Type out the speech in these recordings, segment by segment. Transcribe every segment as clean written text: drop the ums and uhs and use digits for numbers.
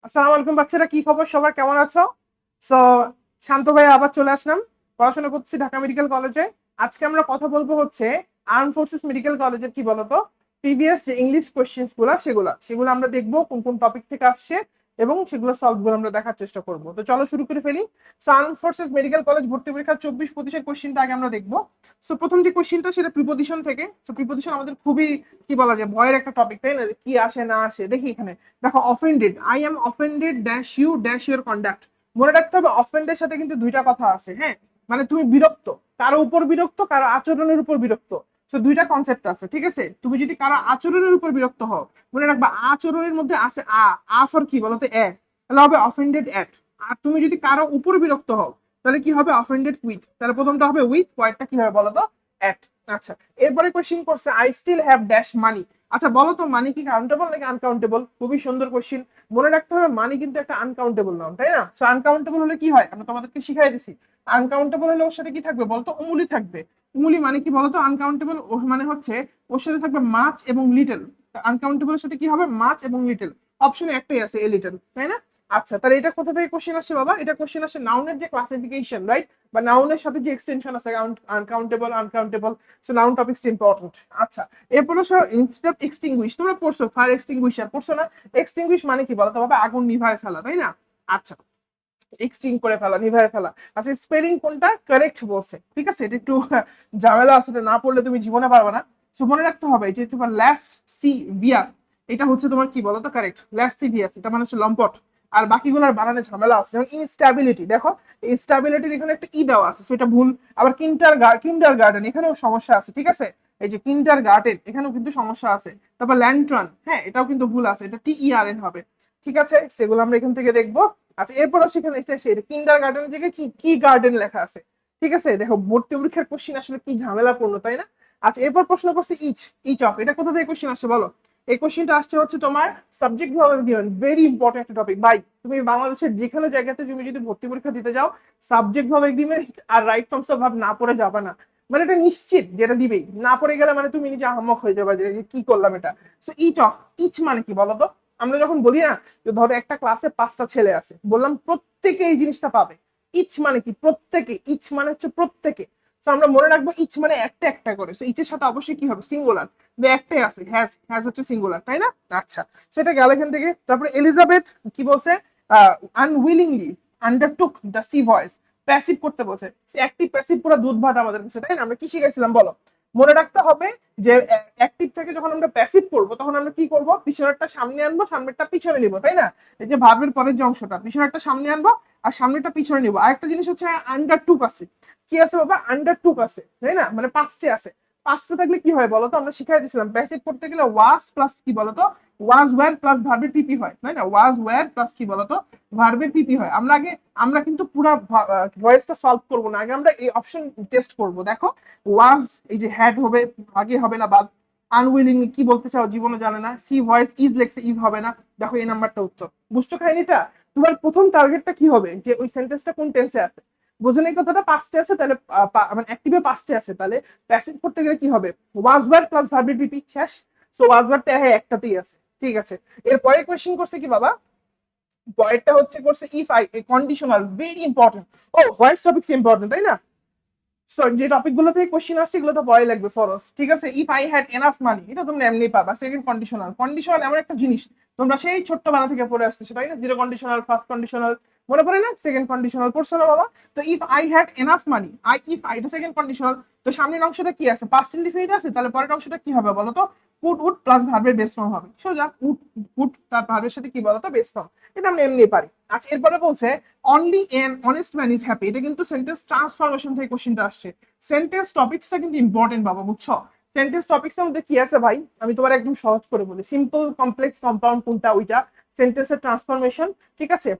আসসালামু আলাইকুম বাচ্চারা, কি খবর সবার, কেমন আছো? সো শান্ত ভাই আবার চলে আসলাম। পড়াশোনা করছি ঢাকা মেডিকেল কলেজে। আজকে আমরা কথা বলবো হচ্ছে আর্ম ফোর্সেস মেডিকেল কলেজের কি বলতো প্রিভিয়াস যে ইংলিশ কোশ্চেন্স গুলা সেগুলো সেগুলো আমরা দেখবো কোন কোন টপিক থেকে আসছে এবং সেগুলো সলভ গুলো আমরা দেখার চেষ্টা করবো। তো চলো শুরু করে ফেলি। So arm forces medical college ভর্তি পরীক্ষা 24-25 কোশ্চেনটা আগে আমরা দেখবো। সো প্রথম যে কোশ্চেনটা সেটা প্রিপোজিশন থেকে। সো প্রিপোজিশন আমাদের খুবই কি বলা যায় ভয়ের একটা টপিক, তাই না? কি আসে না আসে দেখি এখানে। দেখো, offended, I am offended dash you dash your conduct. মনে রাখতে হবে অফেন্ডের সাথে কিন্তু দুইটা কথা আছে, হ্যাঁ? মানে তুমি বিরক্ত, কারো উপর বিরক্ত, কারো আচরণের উপর বিরক্ত। তো দুইটা কনসেপ্ট আছে, ঠিক আছে? তুমি যদি কারো আচরণের উপর বিরক্ত হও, মনে রাখবা আচরণের মধ্যে আছে আ ফর কি বলতো এ, তাহলে হবে অফেন্ডেড এট। আর তুমি যদি কারো উপর বিরক্ত হও তাহলে কি হবে অফেন্ডেড উইথ। তাহলে প্রথমটা হবে উইথ, পরেরটা কি হবে বলতো এট। আচ্ছা, এরপরে কোশ্চিন করছে I still have dash money. আচ্ছা বলো তো, মানি কি কাউন্টেবল নাকি আনকাউন্টেবল? খুবই সুন্দর কোশ্চিন। মনে রাখতে হবে মানি কিন্তু একটা আনকাউন্টেবল নাম, তাই না? সো আনকাউন্টেবল হলে কি হয় আমরা তোমাদেরকে শিখাই দিছি। আনকাউন্টেবল হলে ওর সাথে কি থাকবে বলতো? উমুলি থাকবে। উমুলি মানে কি বলতো? আনকাউন্টেবল মানে হচ্ছে ওর সাথে থাকবে মাছ এবং লিটল। আনকাউন্টেবলের সাথে কি হবে? মাছ এবং লিটল। অপশনে একটাই আছে, এ লিটল, তাই না? আচ্ছা, তাহলে এটা কোথা থেকে কোশ্চেন আসছে বাবা? এটা কোশ্চেন আসছে নাউনের যে ক্লাসিফিকেশন, রাইট? বা নাউনের সাথে যে এক্সটেনশন আছে, uncountable, uncountable. So noun topics important. আচ্ছা, এরপরে ইনস্টেড অফ এক্সটিংগুইশ, তোমরা পড়ছো ফায়ার এক্সটিংগুইশার, পড়ছো না? এক্সটিংগুইশ মানে কি বলতো বাবা? আগুন নিভায় ফেলা, তাই না? আচ্ছা, এক্সটিং করে ফেলা, নিভায় ফেলা। আচ্ছা, স্পেলিং কোনটা কারেক্ট বলছে, ঠিক আছে? এটা একটু ঝামেলা আছে, এটা না পড়লে তুমি জীবনে পারবে না। তো মনে রাখতে হবে যে তোমার ল্যাস সি ভিয়াস, এটা হচ্ছে তোমার কি বলতো কারেক্ট। ল্যাস সি ভিয়াস এটা মানে হচ্ছে লম্পট। আর বাকিগুলোর বানানে ঝামেলা আছে, যেমন ইনস্ট্যাবিলিটি, দেখো ইনস্ট্যাবিলিটির এখানে একটা ই দেওয়া আছে, সেটা ভুল। আবার কিন্ডার গার্ডেন এখানেও সমস্যা আছে, ঠিক আছে? এই যে কিন্ডার গার্ডেন এখানেও কিন্তু সমস্যা আছে। তারপর ল্যান্ট্রন, হ্যাঁ এটাও কিন্তু ভুল আছে, এটা TERN হবে। ঠিক আছে, সেগুলো আমরা এখান থেকে দেখবো। আচ্ছা, এরপরও সেখানে এসে কিন্ডার গার্ডেনের জায়গায় কি কি গার্ডেন লেখা আছে। ঠিক আছে, দেখো ভর্তি পরীক্ষার কোশ্চিন আসলে কি ঝামেলাপূর্ণ, তাই না? আচ্ছা, এরপর প্রশ্ন করছে ইচ, ইচ অফ, এটা কোথা থেকে কোশ্চিন আসছে বলো? এই কোশ্চিনটা আসছে হচ্ছে তোমার subject verb agreement, very important একটা টপিক ভাই। তুমি বাংলাদেশের যেখানে জায়গাতে তুমি যদি ভর্তি পরীক্ষা দিতে যাও, সাবজেক্ট ভার্ব এগ্রিমেন্ট আর রাইট ফর্মস অফ ভার্ব না পড়ে যাবে না। মানে এটা নিশ্চিত যেটা দিবেই, না পড়ে গেলে মানে তুমি নিজে আহম্মক হয়ে যাবে যে কি করলাম এটা। সো ইচ অফ, ইচ মানে কি বলো তো? আমরা যখন বলি না যে ধরো একটা ক্লাসে 5টা ছেলে আছে, বললাম প্রত্যেকে এই জিনিসটা পাবে। ইচ মানে কি? প্রত্যেকে। ইচ মানে হচ্ছে প্রত্যেকে। তো আমরা মনে রাখবো ইচ মানে একটা একটা করে। সো ইচের সাথে অবশ্যই কি হবে? সিঙ্গুলার। একটাই আছে, হ্যাজ, হ্যাজ হচ্ছে সিঙ্গুলার, তাই না? আচ্ছা, সেটা গেল এখান থেকে। তারপরে এলিজাবেথ কি বলছে? Unwillingly আন্ডারটুক the sea voice, passive করতে বলছে। অ্যাক্টিভ প্যাসিভ পুরো দুধ ভাত আমাদের কাছে, তাই না? আমরা কি শিখেছিলাম বলো? মনে রাখতে হবে যে অ্যাক্টিভ থেকে যখন আমরা প্যাসিভ করব তখন আমরা কি করব? পিছনেরটা সামনে আনবো, সামনেরটা পিছনে নিব, তাই না? এই যে ভার্বের পরের যে অংশটা, পিছনেরটা সামনে আনবো আর সামনেরটা পিছনে নিব। আরেকটা জিনিস হচ্ছে আন্ডারটুক আছে। কি আছে বাবা? আন্ডারটুক আছে, তাই না? মানে পাঁচটে আছে। পাঁচটা থাকলে কি হয় বলতো? আমরা শিখাই দিয়েছিলাম প্যাসিভ করতে গেলে ওয়াজ প্লাস কি বলতো? ওয়াজ ওয়্যার প্লাস ভার্বের পিপি হয়, তাই না? ওয়াজ ওয়্যার প্লাস কি বলতো? ভার্বের পিপি হয়। আমরা কিন্তু পুরো ভয়েসটা সলভ করবো না, আগে আমরা এই অপশন টেস্ট করব। দেখো, ওয়াজ এই যে হ্যাড হবে, আগে হবে না বাদ। আনউইলিং কি বলতে চাও জীবনে জানে না। সি ভয়েস ইজ লেখছে, ইজ হবে না। দেখো এই নাম্বারটা উত্তর। বুঝছো কাহিনীটা? তোমার প্রথম টার্গেটটা কি হবে? যে ওই সেন্টেন্সটা কোন টেন্সে আছে। বুঝেন এই কথাটা? পাস্টে আছে, তাহলে মানে অ্যাক্টিভে পাস্টে আছে, তাহলে প্যাসিভ করতে গেলে কি হবে? ওয়াজ ওয়্যার প্লাস ভার্বের পিপি, শেষ। সো ওয়াজ ওয়্যারটা হ্যাঁ একটাতেই আছে, ঠিক আছে। এর পরের কোয়েশ্চেন করছে কি বাবা? পরেরটা হচ্ছে করছে if I, conditional, very important. ও ভয়েস টপিকস ইম্পর্টেন্ট, তাই না? সো যে টপিক গুলো থেকে কোশ্চেন আসছে এগুলো তো পরে লাগবে ফরস, ঠিক আছে? If I had enough money, এটা তোমরা এমনি পাবা। সেকেন্ড কন্ডিশনাল, কন্ডিশনাল এমন একটা জিনিস তোমরা সেই ছোট্টবেলা থেকে পড়ে আসতেছো, তাই না? জিরো কন্ডিশনাল, ফার্স্ট কন্ডিশনাল, মনে পড়ে না? সেকেন্ড কন্ডিশনাল পড়ছো না বাবা? তো if I had enough money, if I এটা সেকেন্ড কন্ডিশনাল। তো সামনের অংশটা কি আছে? পাস্ট ইনডিফিনিট আছে, তাহলে পরের অংশটা কি হবে বলো তো? কুড উড প্লাস ভার্বের বেস ফর্ম হবে, সোজা। উড তার ভার্বের সাথে কি বলতো? Base form. এটা আমরা এমনি পারি। আচ্ছা, এরপরে বলছে only N honest man is happy, এটা কিন্তু সেন্টেন্স ট্রান্সফরমেশন থেকে কোশ্চেনটা আসছে। সেন্টেন্স টপিকসটা কিন্তু ইম্পর্টেন্ট বাবা, বুঝছো? সেন্টেন্স টপিকস এর মধ্যে কি আছে ভাই? আমি তোমার একদম সহজ করে বলি, সিম্পল, কমপ্লেক্স, কম্পাউন্ড কোনটা ওইটা, সেন্টেন্সের ট্রান্সফরমেশন, ঠিক আছে?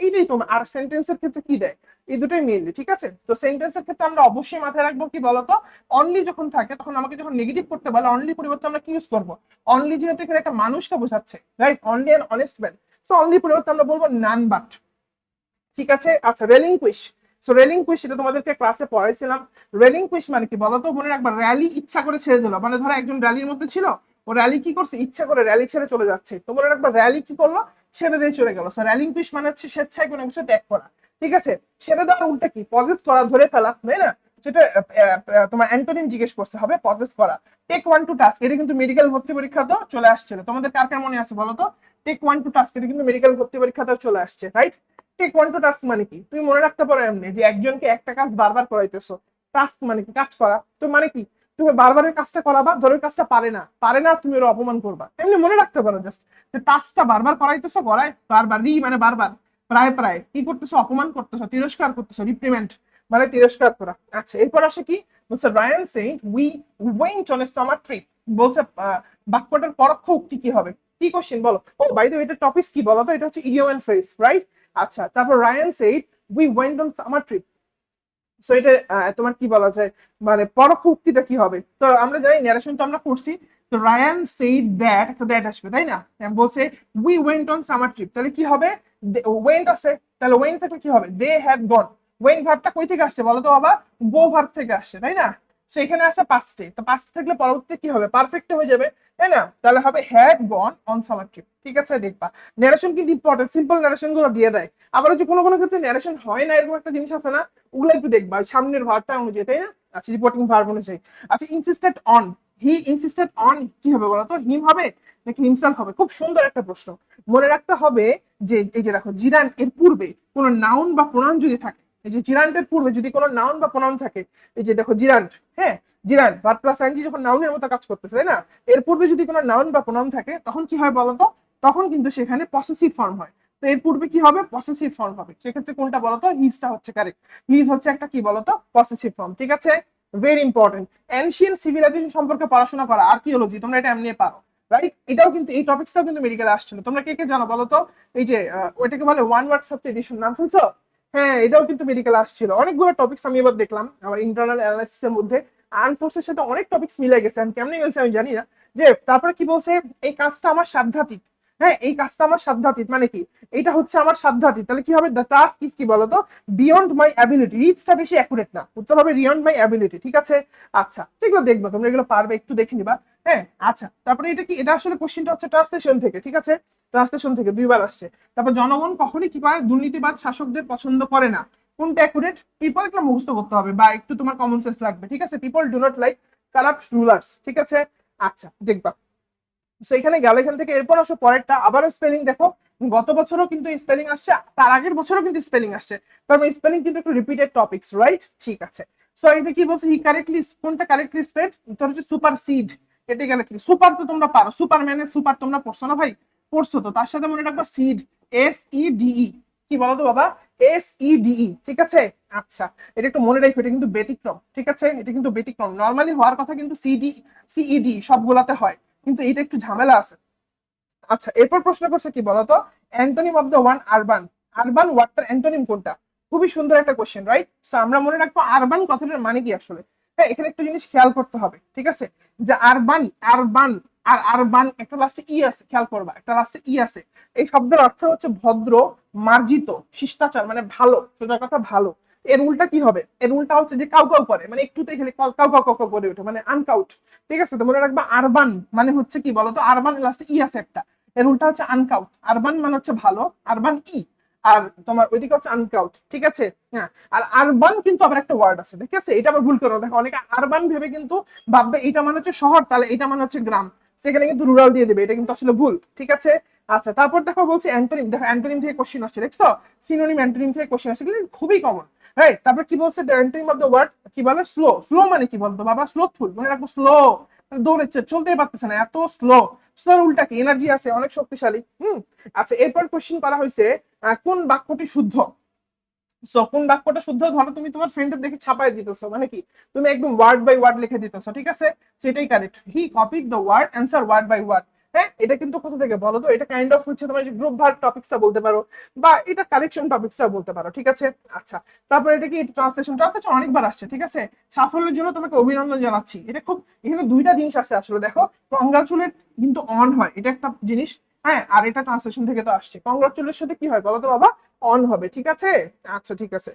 এইটাই তোমার। আর সেন্টেন্সের ক্ষেত্রে কি দেয়? এই দুটোই মেইনলি, ঠিক আছে? তো সেন্টেন্সের ক্ষেত্রে আমরা অবশ্যই মাথায় রাখবো কি বলতো? অনলি যখন থাকে তখন আমাকে যখন নেগেটিভ করতে বলে অনলি পরিবর্তে আমরা কি ইউজ করবো? অনলি যেহেতু এখানে একটা মানুষকে বোঝাচ্ছে, right? Only an honest man. So only পরিবর্তে আমরা বলবো নান বাট, ঠিক আছে? আচ্ছা, রেলিংকুইশ। সো রেলিংকুইশ এটা তোমাদেরকে ক্লাসে পড়াইছিলাম। রেলিংকুইশ মানে কি বলতো? মনে রাখবা র্যালি ইচ্ছা করে ছেড়ে দিল, মানে ধরো একজন র্যালির মধ্যে ছিল, ও র্যালি কি করছে? ইচ্ছা করে র্যালি ছেড়ে চলে যাচ্ছে। তো মনে রাখবা র্যালি কি করলো? ছেড়ে দিয়ে চলে গেল। রেলিংকুইশ মানে হচ্ছে স্বেচ্ছায় কোনো কিছু ত্যাগ করা, ঠিক আছে। ছেড়ে দেওয়ার উল্টা কি? পজেস করা, ধরে ফেলা, তাই না? সেটা তোমার অ্যান্টোনিম জিজ্ঞেস করতে হবে, পজেস করা। টেক ওয়ান টু টাস্ক, এটা কিন্তু মেডিকেল ভর্তি পরীক্ষাতেও চলে আসছিল। তোমাদের কার কার মনে আছে বলো তো? টেক ওয়ান টু টাস্ক, এটা কিন্তু মেডিকেল ভর্তি পরীক্ষাতেও চলে আসছে, right? Take one to task মানে কি? তুমি মনে রাখতে পারো এমনি যে একজনকে একটা কাজ বারবার করাইতেছো। টাস্ক মানে কি? কাজ করা। তো মানে কি? তুমি বারবারের কাজটা করাবা, ধরো কাজটা পারে না তুমি ওর অপমান করবা, এমনি মনে রাখতে পারো জাস্ট যে টাস্কটা বারবার করাইতেছো, করায় বারবার, মানে বারবার, প্রায় প্রায় কি করতেছো? অপমান করতেছো, তিরস্কার করতেছো, রিপ্রিমেন্ট মানে তিরস্কার করা। আচ্ছা, এরপর আসে কি বলছে? Ryan said we went on a summer trip. বলছে বাক্যটার পরোক্ষ উক্তি কি হবে? কি কোশ্চেন বলো? ও বাই দ্য ওয়ে, এটা টপিক কি বলো তো? এটা হচ্ছে ইডিয়ম এন্ড ফ্রেজ, রাইট? আচ্ছা, তারপর Ryan said we went on summer trip. So এটা তোমার কি বলা যায়, মানে পরোক্ষ উক্তিটা কি হবে? তো আমরা জানি ন্যারেশন তো আমরা করছি। তো রায়ান সেইড দ্যাট, একটা দ্যাট আসবে, তাই না? বলছে we went on summer trip, তাহলে কি হবে? ওয়েন্ট আছে, তাহলে ওয়েন্ট থেকে কি হবে? They had gone. ওয়েন্ট ভার্বটা কই থেকে আসছে বলো তো বাবা? গো ভার্ব থেকে আসছে, তাই না? সো এখানে আসছে পাস্টে, তো পাস্ট থাকলে পরবর্তীতে কি হবে? পারফেক্ট হয়ে যাবে, তাই না? তাহলে হবে had gone on summer trip, ঠিক আছে। দেখবা ন্যারেশন কিন্তু ইম্পর্টেন্ট, সিম্পল ন্যারেশন গুলো দিয়ে দেয়। আবার যে কোনো কোনো ক্ষেত্রে ন্যারেশন হয় না, এরকম একটা জিনিস আছে না, ওগুলো একটু দেখবা সামনের ভার্বটা অনুযায়ী, তাই না? আচ্ছা, রিপোর্টিং ভার্ব অনুযায়ী। আচ্ছা, insisted on, he insisted on কি হবে বলো তো? হিম হবে নাকি হিমসেলফ হবে? খুব সুন্দর একটা প্রশ্ন। মনে রাখতে হবে যে এই যে দেখো, জিরান এর পূর্বে কোনো নাউন বা প্রোনাউন যদি থাকে, এই যে জিরান্টের পূর্বে যদি কোনো নাউন বা প্রোনাউন থাকে, এই যে দেখো জিরান্ট, হ্যাঁ, জিরান ভার্ব প্লাস আইএনজি যখন নাউনের মতো কাজ করতেছে, তাই না? এর পূর্বে যদি কোনো নাউন বা প্রোনাউন থাকে, তখন কি হয় বলতো? তখন কিন্তু সেখানে পসেসিভ ফর্ম হয়। তো এর পূর্বে কি হবে? পসেসিভ ফর্ম হবে। সেক্ষেত্রে কোনটা বলতো? হিজটা হচ্ছে কারেক্ট। হিজ হচ্ছে একটা কি বলতো? পসেসিভ ফর্ম, ঠিক আছে। Very important. এনশিয়েন্ট সিভিলাইজেশন সম্পর্কে পড়াশোনা করা, আর্কিওলজি, তোমরা এটা এমনি পারো, রাইট? এটাও কিন্তু, এই টপিকসটাও কিন্তু মেডিকেলে আসছিল। তোমরা কে কে জানো বলো তো? এই যে ওইটাকে বলে ওয়ান ওয়ার্ড সাবস্টিটিউশন, নাম শুনছো? হ্যাঁ, এটাও কিন্তু মেডিকেলে আসছিল। অনেকগুলো টপিকস আমি এবার দেখলাম আমার ইন্টারনাল অ্যানালাইসিস এর মধ্যে। আর্ম ফোর্সের সাথে অনেক টপিকস মিলে গেছে, আমি কেমনে গেছে আমি জানি না। যে তারপরে কি বলছে? এই কাজটা আমার সাধ্যাতীত। হ্যাঁ, এই কাজটা আমার সাধ্যাতীত মানে কি? এটা হচ্ছে আমার সাধ্যাতীত, তাহলে কি হবে? দ্য টাস্ক ইজ কি বলতো? বিয়ন্ড মাই অ্যাবিলিটি। রিচটা বেশি অ্যাকুরেট না, উত্তর হবে বিয়ন্ড মাই অ্যাবিলিটি, ঠিক আছে। আচ্ছা, এগুলো দেখবো, তোমরা এগুলো পারবে, একটু দেখে নিবা। হ্যাঁ, আচ্ছা, তারপরে এটা কি? এটা আসলে কোশ্চেনটা হচ্ছে ট্রান্সলেশন থেকে, ঠিক আছে। ট্রান্সলেশন থেকে দুইবার আসছে। তারপর জনগণ কখনই কি করে? দুর্নীতিবাদ শাসকদের পছন্দ করে না। কোনটা অ্যাকুরেট? পিপল, একটা মুখস্থ করতে হবে বা একটু তোমার কমন সেন্স লাগবে, ঠিক আছে। People do not like corrupt rulers, ঠিক আছে। আচ্ছা, দেখবা সেখানে গেল। এখান থেকে এরপর আসো পরেরটা, আবারও স্পেলিং দেখো। গত বছরও কিন্তু স্পেলিং আসছে, তার আগের বছরও কিন্তু স্পেলিং আসছে। তার মানে স্পেলিং কিন্তু একটু রিপিটেড টপিকস, রাইট? ঠিক আছে। সো এটা কি বলছে? হি কারেক্টলি, কোনটা কারেক্টলি স্পেড? এটা হচ্ছে সুপার সিড। এটা কারেক্টলি। সুপার তো তোমরা পারো, সুপারম্যানের সুপার তোমরা পড়ছো না ভাই? পড়ছো তো, তার সাথে মনে রাখবা সিড, SEDE। কি বলো তো বাবা? SEDE, ঠিক আছে। আচ্ছা, এটা একটু মনে রাখো, এটা কিন্তু ব্যতিক্রম, ঠিক আছে। এটা কিন্তু ব্যতিক্রম, নর্মালি হওয়ার কথা কিন্তু CED সবগুলাতে হয়, কিন্তু এটা একটু ঝামেলা আছে। আচ্ছা, এরপর প্রশ্ন করছে কি বলতো? Antonym of the one urban. Urban ওয়ার্ডটার অ্যান্টোনিম কোনটা? খুবই সুন্দর একটা কোশ্চেন, রাইট? সো আমরা মনে রাখবো আরবান কথাটার মানে কি আসলে। হ্যাঁ, এখানে একটা জিনিস খেয়াল করতে হবে, ঠিক আছে। যে আরবান, আরবান আর আরবান, একটা লাস্টে ই আছে, খেয়াল করবা, একটা লাস্টে ই আছে। এই শব্দের অর্থ হচ্ছে ভদ্র, মার্জিত, শিষ্টাচার, মানে ভালো, সোজা কথা ভালো। এর উল্টা কি হবে? এর উল্টা হচ্ছে যে কাউ কাউ করে, মানে একটুতে খেলে কাউ কাউ কাউ কাউ করে ওঠে, মানে আনকাউট, ঠিক আছে। তো মনে রাখবা আরবান মানে হচ্ছে কি বলতো? আরবান লাস্টে ই আছে একটা, এর উল্টা হচ্ছে আনকাউট। আরবান মানে হচ্ছে ভালো, আরবান ই, আর তোমার ওইদিকে হচ্ছে আনকাউট, ঠিক আছে। হ্যাঁ, আর আরবান কিন্তু আবার একটা ওয়ার্ড আছে, ঠিক আছে। এটা আবার ভুল করো, দেখো অনেকে আরবান ভেবে কিন্তু ভাববে এটা মানে হচ্ছে শহর, তাহলে এটা মানে হচ্ছে গ্রাম, সেখানে কিন্তু রুরাল দিয়ে দেবে, এটা কিন্তু আসলে ভুল, ঠিক আছে। আচ্ছা, তারপর দেখো বলছে অ্যান্টোনিম। দেখো অ্যান্টোনিম থেকে কোশ্চেন আসছে, দেখছো? সিনোনিম অ্যান্টোনিম থেকে কোশ্চেন আসছে, কিন্তু খুবই কমন, রাইট? তারপর কি বলছে? The antonym of the word কি বলে? স্লো। স্লো মানে কি বলতো বাবা? স্লোথফুল, মনে রাখবো স্লো, দৌড়েচ্ছে, চলতেই পারতেছে না, এত স্লো। স্লোর উল্টা কি? এনার্জি আছে, অনেক শক্তিশালী। আচ্ছা, এরপর কোশ্চেন করা হয়েছে কোন বাক্যটি শুদ্ধ। সো কোন বাক্যটা শুদ্ধ? ধরো তুমি তোমার ফ্রেন্ডের দেখে ছাপাই দিতেছো, মানে কি তুমি একদম ওয়ার্ড বাই ওয়ার্ড লিখে দিতেছো, ঠিক আছে। সেটাই correct. He copied the word answer word by word. হ্যাঁ, এটা কিন্তু কোথা থেকে বলো তো? এটা কাইন্ড অফ হচ্ছে তোমার গ্রুপ ভার্ব টপিকসটা বলতে পারো, বা এটা কারেকশন টপিকসটা বলতে পারো, ঠিক আছে। আচ্ছা, তারপর এটা কি? ট্রান্সলেশন। ট্রান্সলেশন অনেকবার আসছে, ঠিক আছে। সাফল্যের জন্য তোমাকে অভিনন্দন জানাচ্ছি, এটা খুব, এখানে দুইটা জিনিস আছে আসলে, দেখো কংগ্রাচুলেট কিন্তু অন হয়, এটা একটা জিনিস। হ্যাঁ, আর এটা ট্রান্সলেশন থেকে তো আসছে। কংগ্রাচুলের সাথে কি হয় বলো তো বাবা? অন হবে, ঠিক আছে। আচ্ছা, ঠিক আছে।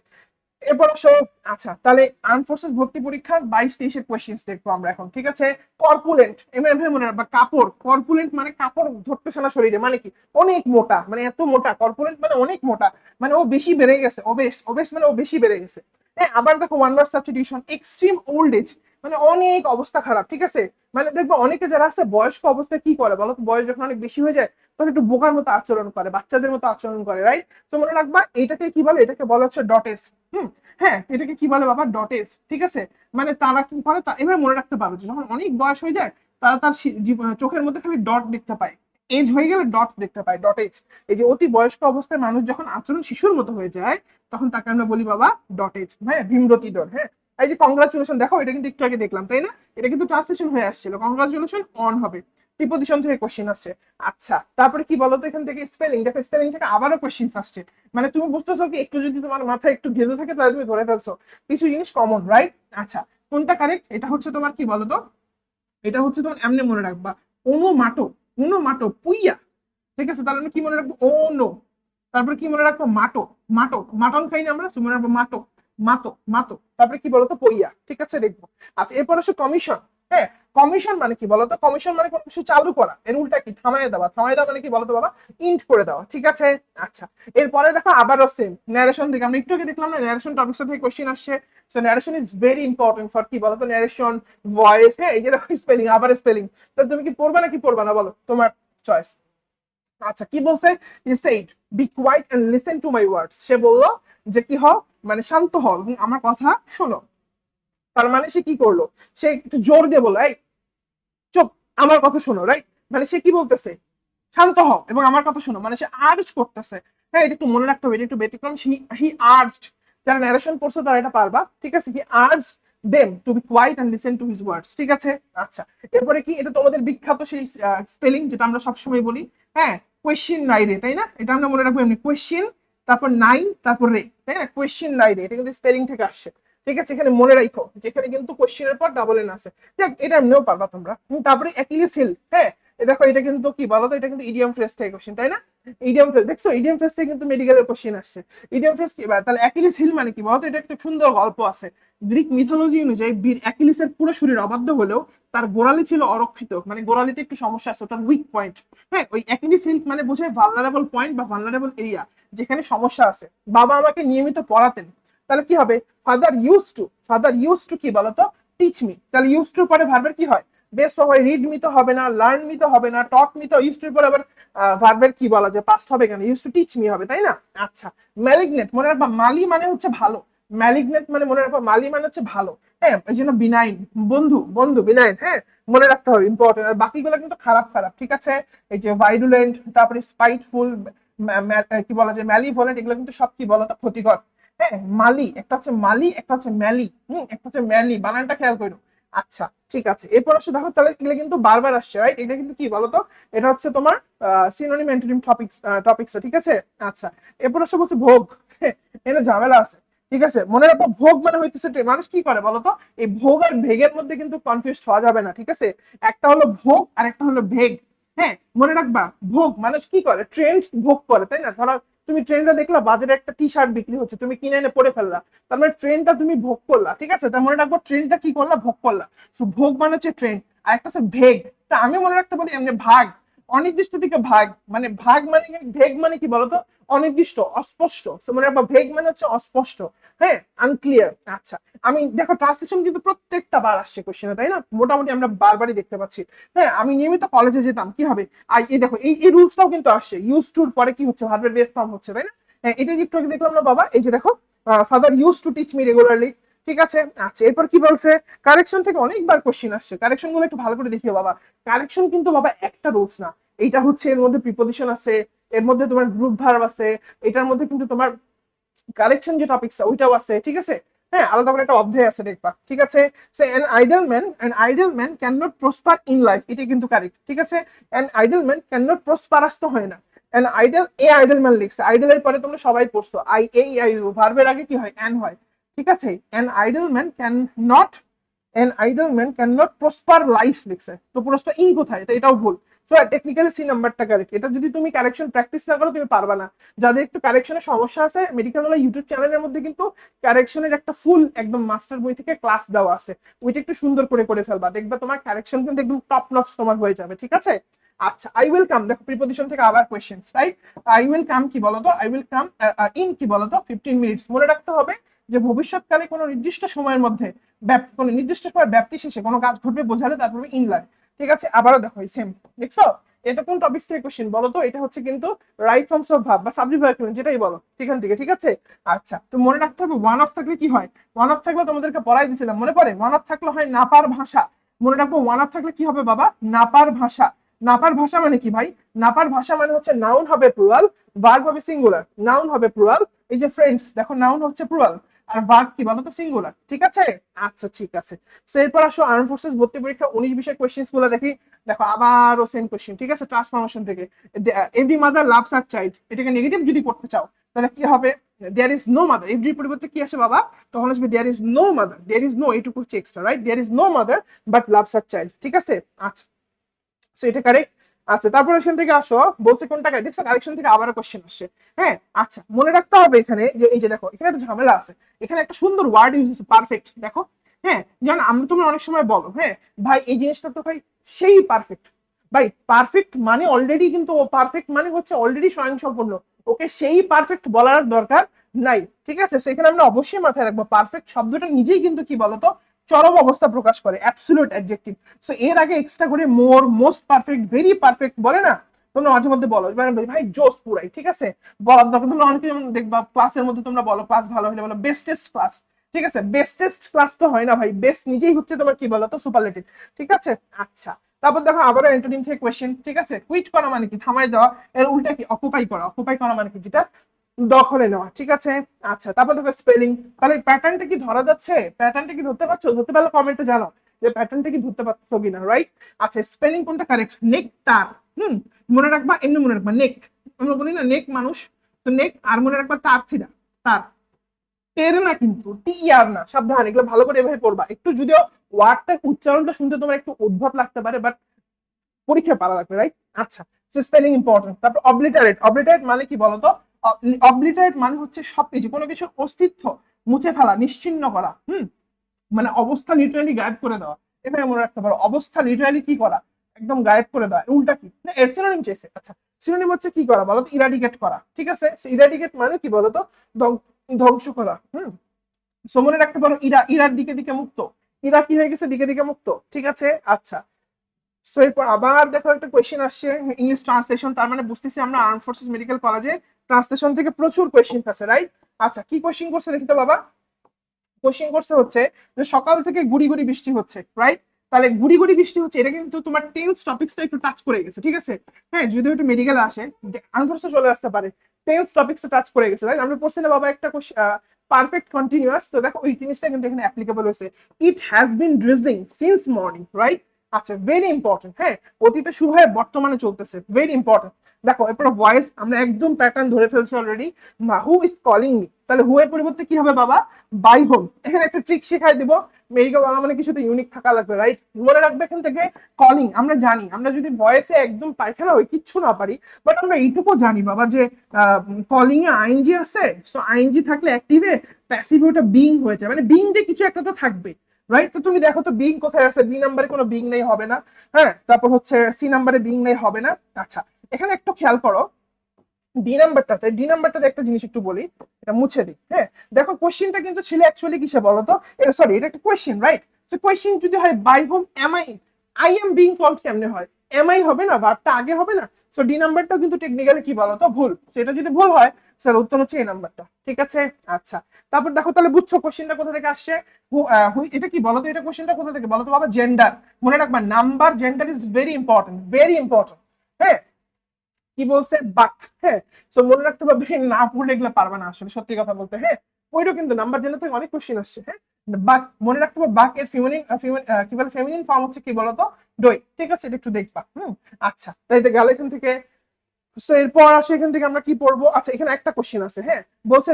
এরপর আসো, আচ্ছা তাহলে আর্ম ফোর্সেস ভর্তি পরীক্ষা 22-23 কোয়েশ্চেন্স দেখবো আমরা এখন, ঠিক আছে। কর্পুলেন্ট, এমএফএ মনে রাখবা, কাপড়, কর্পুলেন্ট মানে কাপড় ধরতেছে না শরীরে, মানে কি অনেক মোটা, মানে এত মোটা, কর্পুলেন্ট মানে অনেক মোটা, মানে ও বেশি বেড়ে গেছে, ওবেস, ওবেস মানে ও বেশি বেড়ে গেছে। হ্যাঁ, আবার দেখো one word substitution, extreme old age মানে অনেক অবস্থা খারাপ, ঠিক আছে। মানে দেখবো অনেকে যারা আছে বয়স্ক অবস্থায় কি করে বলো তো, বয়স যখন অনেক বেশি হয়ে যায় তখন একটু বোকার মতো আচরণ করে, বাচ্চাদের মতো আচরণ করে, রাইট। তো মনে রাখবা এটাকে কি বলে, এটাকে বলা হচ্ছে ডটেস। হুম, হ্যাঁ এটাকে কি বলে বাবা, ডটেজ, ঠিক আছে। মানে তারা কি করে, এবার মনে রাখতে পারো যে যখন অনেক বয়স হয়ে যায় তারা তার চোখের মধ্যে খালি ডট দেখতে পায়, এজ হয়ে গেলে ডট দেখতে পায়, ডটেজ। এই যে অতি বয়স্ক অবস্থায় মানুষ যখন আচরণ শিশুর মতো হয়ে যায় তখন তাকে আমরা বলি বাবা ডটেজ, হ্যাঁ ভীমরতি ডট, হ্যাঁ। এই যে কংগ্রাচুলেশন, দেখো এটা কিন্তু একটু আগে দেখলাম তাই না, এটা কিন্তু ট্রান্সলেশন হয়ে আসছিল, কংগ্রাচুলেশন অন হবে, প্রিপোজিশন থেকে কোশ্চেন আসছে। আচ্ছা তারপরে কি বলতো, এখান থেকে স্পেলিং, দেখো স্পেলিং থেকে আবারও কোশ্চেন আসছে। মানে তুমি বুঝতেছো কি, একটু যদি তোমার মাথায় একটু ঘেরে থাকে তাহলে তুমি ধরে ফেলছো কিছু জিনিস কমন, রাইট। আচ্ছা কোনটা কারেক্ট, এটা হচ্ছে তোমার কি বলতো, এটা হচ্ছে তোমার এমনি মনে রাখবা, ওনোমাটো, ওনোমাটো পুইয়া, ঠিক আছে। তাহলে আমরা কি মনে রাখবো, ও নো, তারপরে কি মনে রাখবো, মাটো, মাটো, মাটন খাই না আমরা, তো মনে রাখবো মাটো, মাতো, মাতো, তারপরে কি বলতো, পইয়া, ঠিক আছে দেখবো। আচ্ছা এরপর আসো কমিশন। হ্যাঁ, কমিশন মানে কি বলতো, কমিশন মানে কোনো কিছু চালু করা, এর উল্টা কি, থামায় দেওয়া, থামায় দেওয়া মানে কি বলতো বাবা, ইন্ট করে দেওয়া, ঠিক আছে। আচ্ছা এরপরে দেখো আবারও সেম ন্যারেশন থেকে, আমরা একটু আগে দেখলাম না ন্যারেশন টপিকস থেকে কোশ্চেন আসছে। So narration is very important for কি বলতো, ন্যারেশন, ভয়েস, হ্যাঁ এই যে দেখো স্পেলিং, আবার স্পেলিং, তাহলে তুমি কি পড়বা নাকি পড়বা না বলো, তোমার চয়েস। আচ্ছা কি বলছে, he said be quiet and listen to my words, সে বললো যে কি হও, মানে শান্ত হও এবং আমার কথা শোনো। তার মানে সে কি করলো, সে একটু জোর দিয়ে বললো এই চুপ, আমার কথা শোনো, রাইট। মানে সে কি বলতেছে, শান্ত হও এবং আমার কথা শোনো, মানে সে আর্জ করতেছে। হ্যাঁ এটা একটু মনে রাখতে হবে, এটা একটু ব্যতিক্রম, হি আর্জড, যারা ন্যারেশন পড়ছো তারা এটা পারবা, ঠিক আছে। He urge them to be quiet and listen to his words, ঠিক আছে। আচ্ছা এরপরে কি, এটা তোমাদের বিখ্যাত সেই স্পেলিং যেটা আমরা সবসময় বলি, হ্যাঁ কোয়েশ্চেন নাই রে, তাই না, এটা আমরা মনে রাখবো এমনি, কোয়েশ্চেন তারপর নাই তারপর রে, তাই না, কোয়েশ্চেন নাই রে, এটা কিন্তু স্পেলিং থেকে আসছে, ঠিক আছে। এখানে মনে রাখো যেখানে কিন্তু কোয়েশ্চেনের পর ডাবল এন আছে, ঠিক এটা এমনিও পারবা তোমরা। তারপরে অ্যাকিলিস হিল, হ্যাঁ দেখো এটা কিন্তু কি বলতো, এটা কিন্তু ইডিয়াম ফ্রেজ থেকে কোশ্চেন, তাই না। ইডিয়াম ফ্রেজ দেখছো, ইডিয়াম ফ্রেজ থেকে কিন্তু মেডিকেলের কোশ্চেন আসছে। ইডিয়াম ফ্রেজ কি, তাহলে অ্যাকিলিস হিল মানে কি বলতো, এটা একটা সুন্দর গল্প আছে। গ্রিক মিথোলজি অনুযায়ী বীর অ্যাকিলিসের পুরো শরীর অবাধ্য হলেও তার গোড়ালি ছিল অরক্ষিত, মানে গোড়ালিতে একটু সমস্যা আছে, ওটার উইক পয়েন্ট। হ্যাঁ ওই অ্যাকিলিস হিল মানে বোঝায় ভালনারেবল পয়েন্ট বা ভালনারেবল এরিয়া, যেখানে সমস্যা আছে। বাবা আমাকে নিয়মিত পড়াতেন, তাহলে কি হবে, father use to, father use to কি বলতো, টিচ মি, তাহলে ইউজ টুর পরে ভার্বের কি হয়, বেস্ট হয়, রিড মি তো হবে না, লার্ন মি তো হবে না, টক মি তো, ইউজ টুর পরে আবার ভার্বের কি বলা যায়, পাস্ট হবে কেন, ইউজ টু টিচ মি হবে, তাই না। আচ্ছা ম্যালিগনেট, মনে রাখবা মালি মানে হচ্ছে ভালো, ম্যালিগনেট মানে মনে রাখবা মালি মানে হচ্ছে ভালো, হ্যাঁ এই জন্য বিনাইন, বন্ধু, বন্ধু বিনাইন, হ্যাঁ মনে রাখতে হবে, ইম্পর্টেন্ট। আর বাকিগুলো কিন্তু খারাপ খারাপ, ঠিক আছে। এই যে ভাইরুলেন্ট, তারপরে স্পাইটফুল, কি বলা যায় ম্যালিভোলেন্ট, এগুলো কিন্তু সব কি বলতো ক্ষতিকর। হ্যাঁ মালি, একটা হচ্ছে মালি, একটা হচ্ছে ম্যালি, একটা হচ্ছে ম্যালি, বানানটা খেয়াল করো। আচ্ছা ঠিক আছে, এরপর আসলে দেখো তাহলে এগুলো কিন্তু বারবার আসছে, রাইট, এটা কিন্তু কি বলতো, এটা হচ্ছে তোমার সিনোনিম অ্যান্টোনিম টপিকস, ঠিক আছে। আচ্ছা এরপর আসলে বলছে ভোগ, এখানে ঝামেলা আছে, ঠিক আছে। মনে রাখবো ভোগ মানে হইতেছে মানুষ কি করে বলতো, এই ভোগ আর ভেগের মধ্যে কিন্তু কনফিউজ হওয়া যাবে না, ঠিক আছে। একটা হলো ভোগ আর একটা হলো ভেগ। হ্যাঁ মনে রাখবা ভোগ মানুষ কি করে, ট্রেন্ড ভোগ করে, তাই না। ধরো তুমি ট্রেন্ডটা দেখলা, বাজারে একটা টি শার্ট বিক্রি হচ্ছে, তুমি কিনে এনে পরে ফেললা, তার মানে ট্রেন্ডটা তুমি ভোগ করলা, ঠিক আছে। তার মনে রাখবো ট্রেন্ডটা কি করলা, ভোগ করলা। তো ভোগ মানে হচ্ছে ট্রেন্ড, আর একটা হচ্ছে ভেগ, তা আমি মনে রাখতে পারি এমনি ভাগ, অনির্দিষ্ট থেকে ভাগ, মানে ভাগ মানে ভেগ মানে কি বলতো, অনির্দিষ্ট, অস্পষ্ট। তো মনে রাখবো ভেগ মানে হচ্ছে অস্পষ্ট, হ্যাঁ আনক্লিয়ার। আচ্ছা আমি দেখো ট্রান্সলেশন কিন্তু প্রত্যেকটা বার আসছে কোশ্চেনে, তাই না, মোটামুটি আমরা বারবারই দেখতে পাচ্ছি। হ্যাঁ আমি নিয়মিত কলেজে যেতাম, কি হবে, আর এই দেখো এই রুলসটাও কিন্তু আসছে, ইউজ টুর পরে কি হচ্ছে, ভার্বের বেস ফর্ম হচ্ছে, তাই না। হ্যাঁ এটা একটু আগে দেখলাম না বাবা, এই যে দেখো father use to teach me regularly, ঠিক আছে। আচ্ছা এরপর কি বলছে, কারেকশন থেকে অনেকবার কোশ্চেন আসছে, কারেকশন গুলো একটু ভালো করে দেখিও বাবা। কারেকশন কিন্তু বাবা একটা রুলস না, এইটা হচ্ছে এর মধ্যে প্রিপোজিশন আছে, এর মধ্যে তোমার গ্রুপ ভার্ব আছে, এটার মধ্যে কিন্তু তোমার কারেকশন যে টপিকস ওইটাও আছে, ঠিক আছে। হ্যাঁ আলাদা করে একটা অধ্যায় আছে দেখবা, ঠিক আছে। So an idol man can not prosper in life, এটা কিন্তু কারেক্ট, ঠিক আছে। An idol man can not prosperous তো হয় না, an idol, A idol man লিখছে, আইডলের পরে তোমরা সবাই পড়ছো আই, এই আই ইউ, ভার্বের আগে কি হয়, অ্যান হয়, ঠিক আছে। An idol man can not, an idol man can not prosper life লিখছে, তো প্রসপার ইন কোথায়, তো এটাও ভুল। সো টেকনিক্যালি সি নাম্বারটা কারেক্ট। এটা যদি তুমি কারেকশন প্র্যাকটিস না করো তুমি পারবা না। যাদের একটু কারেকশনের সমস্যা আছে, মেডিকেল ওয়ালা ইউটিউব চ্যানেলের মধ্যে কিন্তু কারেকশনের একটা ফুল একদম মাস্টার বই থেকে ক্লাস দেওয়া আছে, ওইটা একটু সুন্দর করে ফেলবা, দেখবা তোমার কারেকশন কিন্তু একদম টপ নচ তোমার হয়ে যাবে, ঠিক আছে? আচ্ছা, আই উইল কাম, দেখো প্রিপজিশন থেকে আবার questions, right? I will come কি বলতো, আই উইল কাম ইন কি বলতো 15 মিনিটস। মনে রাখতে হবে যে ভবিষ্যৎকালে কোনো নির্দিষ্ট সময়ের মধ্যে কোনো নির্দিষ্ট সময়ের ব্যাপ্তি শেষে কোনো কাজ ঘটবে বোঝালে তারপরে ইন লাগে, ঠিক আছে? আবারও দেখো সেম, দেখছো এটা কোন টপিক থেকে কোশ্চেন বলো তো? এটা হচ্ছে কিন্তু রাইট ফর্মস অফ ভার্ব বা সাবজেক্ট ভার্ব যেটাই বলো সেখান থেকে, ঠিক আছে? আচ্ছা, তো মনে রাখতে হবে ওয়ান অফ থাকলে কি হয়, ওয়ান অফ থাকলে তোমাদেরকে পড়াই দিয়েছিলাম মনে পড়ে, ওয়ান অফ থাকলে হয় নাপার ভাষা। মনে রাখবো ওয়ান অফ থাকলে কি হবে বাবা, নাপার ভাষা। নাপার ভাষা মানে কি ভাই, নাপার ভাষা মানে হচ্ছে নাউন হবে প্লুরাল, ভার্ব হবে সিঙ্গুলার। নাউন হবে প্লুরাল, এই যে ফ্রেন্ডস দেখো নাউন হচ্ছে প্লুরাল আর ভার্ব কি বলো তো সিঙ্গুলার, ঠিক আছে? আচ্ছা ঠিক আছে, সো এরপর আসো আর্ম ফোর্সেস ভর্তি পরীক্ষা 19-20 কোয়েশ্চেন্স গুলো দেখি। দেখো আবারও সেম কোয়েশ্চেন, ঠিক আছে? ট্রান্সফরমেশন থেকে, every mother loves her child, এটাকে নেগেটিভ যদি করতে চাও তাহলে কি হবে, there is no mother. Every পরিবর্তে কি আসে বাবা, তখন আসবে there is no mother, there is no, এইটুকু হচ্ছে extra, right? There is no mother but loves her child, ঠিক আছে? আচ্ছা, সো এটা কারেক্ট। আচ্ছা, তারপর এখান থেকে আসো, বলছে কোন টাকায়, দেখছো কারেকশন থেকে আবারও কোশ্চেন আসছে। হ্যাঁ, আচ্ছা মনে রাখতে হবে এখানে যে এই যে দেখো এখানে একটা ঝামেলা আছে, এখানে একটা সুন্দর ওয়ার্ড ইউজ হচ্ছে পারফেক্ট, দেখো। হ্যাঁ, যেমন আমরা তুমি অনেক সময় বলো, হ্যাঁ ভাই এই জিনিসটা তো ভাই সেই পারফেক্ট, ভাই পারফেক্ট মানে অলরেডি কিন্তু ও পারফেক্ট মানে হচ্ছে অলরেডি স্বয়ংসম্পূর্ণ, ওকে সেই পারফেক্ট বলার দরকার নাই, ঠিক আছে? সেখানে আমরা অবশ্যই মাথায় রাখবো পারফেক্ট শব্দটা নিজেই কিন্তু কি বলতো চরম অবস্থা প্রকাশ করে, অ্যাবসলিউট অ্যাডজেক্টিভ। সো এর আগে এক্সট্রা করে মোর, মোস্ট পারফেক্ট, ভেরি পারফেক্ট বলে না, তোমরা মাঝে মধ্যে বলো ভাই জোস পুরাই, ঠিক আছে? বলার দরকার, তোমরা অনেকে যেমন দেখবা ক্লাসের মধ্যে তোমরা বলো ক্লাস ভালো হলে বলো বেস্টেস্ট ক্লাস, ঠিক আছে? বেস্টেস্ট ক্লাস তো হয় না ভাই, বেস্ট নিজেই হচ্ছে তোমার কি বলতো সুপারলেটিভ, ঠিক আছে? আচ্ছা, তারপর দেখো আবারও অ্যান্টোনিম থেকে কোয়েশ্চেন, ঠিক আছে? কুইট করা মানে কি, থামাই দেওয়া, এর উল্টা কি অকুপাই করা, অকুপাই করা মানে কি যেটা দখলে নেওয়া, ঠিক আছে? আচ্ছা, তারপর দেখো স্পেলিং, তাহলে প্যাটার্নটা কি ধরা যাচ্ছে, প্যাটার্নটা কি ধরতে পারছো? ধরতে পারলে কমেন্টে জানাও যে প্যাটার্নটা কি ধরতে পারছো কিনা, রাইট? আচ্ছা, স্পেলিং কোনটা কারেক্ট, নেকটার। মনে রাখবা, এমনি মনে রাখবা নেক, আমরা বলি না নেক মানুষ, তো নেক, আর মনে রাখবা তার ছিলা, তার টের না কিন্তু টি আর না, সাবধান, এগুলো ভালো করে এভাবে পড়বা। একটু যদিও ওয়ার্ডটার উচ্চারণটা শুনতে তোমার একটু উদ্ভট লাগতে পারে, বাট পরীক্ষা পারা লাগবে, রাইট? আচ্ছা, স্পেলিং ইম্পর্টেন্ট। তারপর অবলিটারেট, অবলিটারেট মানে কি বলতো, অবলিটারেট মানে হচ্ছে সবকিছু, কোনো কিছুর অস্তিত্ব মুছে ফেলা, নিশ্চিহ্ন করা, মানে অবস্থা লিটারালি গায়েব করে দেওয়া, এভাবে মনে রাখতে পারো। অবস্থা লিটারালি কি করা, একদম গায়েব করে দেওয়া। উল্টা কি না, এর সিনোনিম চেয়েছে। আচ্ছা, সিনোনিম হচ্ছে কি করা বলতো, ইরাডিকেট করা, ঠিক আছে? ইরাডিকেট মানে কি বলতো, ধ্বংস করা। সো মনে রাখতে পারো ইরা, ইরার দিকে দিকে মুক্ত, ইরা কি হয়ে গেছে, দিকে দিকে মুক্ত, ঠিক আছে? আচ্ছা, সো এরপর আবার দেখো একটা কোয়েশ্চেন আসছে, ইংলিশ ট্রান্সলেশন, তার মানে বুঝতেছি আমরা আর্ম ফোর্সেস মেডিকেল কলেজে ট্রান্সলেশন থেকে প্রচুর কোয়েশ্চেন আছে, রাইট? আচ্ছা, কি কোয়েশ্চেন করছে দেখি তো বাবা। কোশ্চেন করছে হচ্ছে যে সকাল থেকে গুড়ি গুড়ি বৃষ্টি হচ্ছে, রাইট? তাহলে গুড়ি গুড়ি বৃষ্টি হচ্ছে, এটা কিন্তু তোমার টেন্স টপিক্সটা একটু টাচ করে গেছে, ঠিক আছে? হ্যাঁ, যদি একটু মেডিকেল আসে আনসারটা চলে আসতে পারে, টেন্স টপিক্সটা টাচ করে গেছে, রাইট? আমরা পড়ছি না বাবা একটা পারফেক্ট কন্টিনিউয়াস, তো দেখো ওই জিনিসটা কিন্তু এখানে অ্যাপ্লিকেবল হয়েছে। It has been drizzling since morning, right? আচ্ছা, ভেরি ইম্পর্টেন্ট। হ্যাঁ, অতীতে শুরু হয়ে বর্তমানে চলতেছে, ভেরি ইম্পর্টেন্ট। দেখো এরপর ভয়েস, আমরা একদম প্যাটার্ন ধরে ফেলছি already. Who is calling me, তাহলে হু এর পরিবর্তে কি হবে বাবা, বাই হোম। এখানে একটা ট্রিক শেখাই দিব, মেডিকেল বাংলা মানে কিছুতে ইউনিক থাকা লাগবে, রাইট? মনে রাখবে এখান থেকে কলিং, আমরা জানি আমরা যদি ভয়েসে একদম পায়খানা হই কিচ্ছু না পারি, বাট আমরা এইটুকু জানি বাবা যে কলিং এ আইএনজি আছে, সো আইএনজি থাকলে অ্যাক্টিভে প্যাসিভে ওটা বিং হয়ে যায়, মানে বিং দিয়ে কিছু একটা তো থাকবে, রাইট? তো তুমি দেখো তো বিং কোথায় আছে, বি নাম্বারে কোনো বিং নেই, হবে না। হ্যাঁ, তারপর হচ্ছে সি নাম্বারে বিং নেই, হবে না। আচ্ছা, এখানে একটু খেয়াল করো, ডি নাম্বারটাতে একটা জিনিস একটু বলি, এটা মুছে দিই। হ্যাঁ, দেখো কোশ্চেনটা কিন্তু ছিল অ্যাকচুয়ালি কিসে বলতো, সরি এটা একটা কোশ্চেন, রাইট? তো কোশ্চেন যদি হয় by whom am I, I am being called কেমনে হয়, এম আই হবে না, ভার্বটা আগে হবে না। সো ডি নাম্বারটাও কিন্তু টেকনিক্যালি কি বলতো ভুল, সেটা যদি ভুল হয় স্যার উত্তর হচ্ছে এই নাম্বারটা, ঠিক আছে? আচ্ছা, তারপর দেখো তাহলে বুঝছো কোশ্চেনটা কোথা থেকে আসছে। এটা কি বলতো, এটা কোশ্চেনটা কোথা থেকে বলতো বাবা, জেন্ডার। মনে রাখবা number, gender is very important, very important. হ্যাঁ, কি বলছে বাক। হ্যাঁ, তো মনে রাখতে পারবে, না পড়লে এগুলো পারবে না আসলে, সত্যি কথা বলতে। হ্যাঁ, ওইটাও কিন্তু নাম্বার জেনে থেকে অনেক কোশ্চেন আসছে। হ্যাঁ, বাক মনে রাখতে পারবে, বাক এর ফিমেনিন কি বলে, ফেমিনিন ফর্ম হচ্ছে কি বলতো, ডই, ঠিক আছে? এটা একটু দেখবা। আচ্ছা, তাই এটা গেল এখান থেকে। সো এরপর আসে এখান থেকে আমরা কি পড়বো। আচ্ছা, এখানে একটা কোশ্চেন আছে। হ্যাঁ, বলছে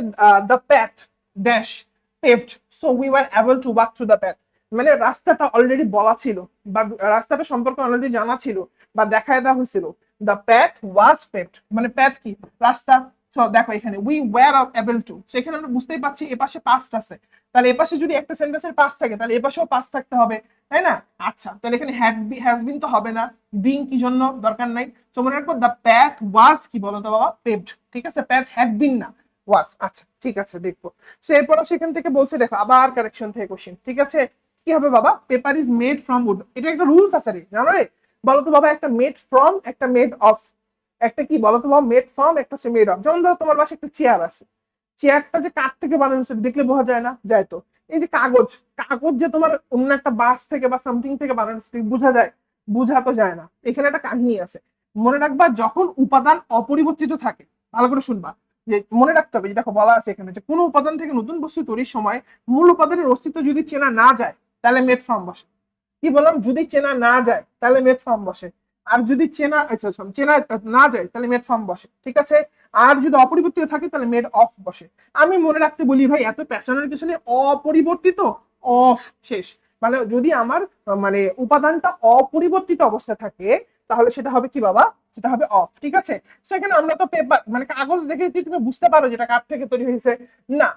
the path dash paved so we were able to walk through the path. মানে রাস্তাটা অলরেডি বলা ছিল বা রাস্তাটা সম্পর্কে অলরেডি জানা ছিল বা দেখায় দেওয়া হয়েছিল। দ্য প্যাথ ওয়াজ পেভড, মানে প্যাথ কি, রাস্তা। তো দেখো এখানে উই ওয়্যার এবল টু, সেখানে আমরা বুঝতেই পারছি এপাশে পাস্ট আছে, তাহলে এপাশে যদি একটা সেন্টেন্সের পাস্ট থাকে তাহলে এপাশেও পাস্ট থাকতে হবে, তাই না? আচ্ছা, তাহলে এখানে হ্যাজ বিন তো হবে না, বিং কি জন্য, দরকার নাই। তো মনে রাখবো দ্য প্যাথ ওয়াজ কি বলো তো বাবা, পেভড, ঠিক আছে, প্যাথ হ্যাড বিন না, ওয়াজ। আচ্ছা ঠিক আছে, দেখবো। সো এরপর সেখান থেকে বলছে, দেখো আবার কারেকশন থেকে কোশ্চেন, ঠিক আছে, কি হবে বাবা, paper is made from would, এটা একটা রুলস আছে রে, জানো রে? বলো তো বাবা, একটা মেড ফ্রম, একটা মেড অফ, একটা কি বলো তো বাবা, মেড ফ্রম, একটা হচ্ছে মেড অফ। যেমন ধরো তোমার পাশে একটা চেয়ার আছে, চেয়ারটা যে কাঠ থেকে বানানো হচ্ছে দেখলে বোঝা যায় না, যায় তো। এই যে কাগজ, কাগজ যে তোমার অন্য একটা বাস থেকে বা সামথিং থেকে বানানো হচ্ছে বোঝা যায়, বোঝা তো যায় না। এখানে একটা কাহিনী আছে, মনে রাখবা যখন উপাদান অপরিবর্তিত থাকে, ভালো করে শুনবা, যে মনে রাখতে হবে, যে দেখো বলা আছে এখানে যে কোনো উপাদান থেকে নতুন বস্তু তৈরির সময় মূল উপাদানের অস্তিত্ব যদি চেনা না যায় তাহলে মেড ফর্ম বসে। কি বললাম, যদি চেনা না যায় তাহলে মেড ফর্ম বসে, আর যদি চেনা, আচ্ছা চেনা না যায় তাহলে মেড ফর্ম বসে, ঠিক আছে। আর যদি অপরিবর্তিত থাকে তাহলে মেড অফ বসে। আমি মনে রাখতে বলি ভাই, এত প্যাশনের কিছু নেই, অপরিবর্তিত, অফ, শেষ। মানে যদি আমার মানে উপাদানটা অপরিবর্তিত অবস্থায় থাকে তাহলে সেটা হবে কি বাবা, সেটা হবে অফ, ঠিক আছে। সেখানে আমরা তো পেপার মানে কাগজ দেখে কি তুমি বুঝতে পারো যেটা কাঠ থেকে তৈরি হয়েছে? না,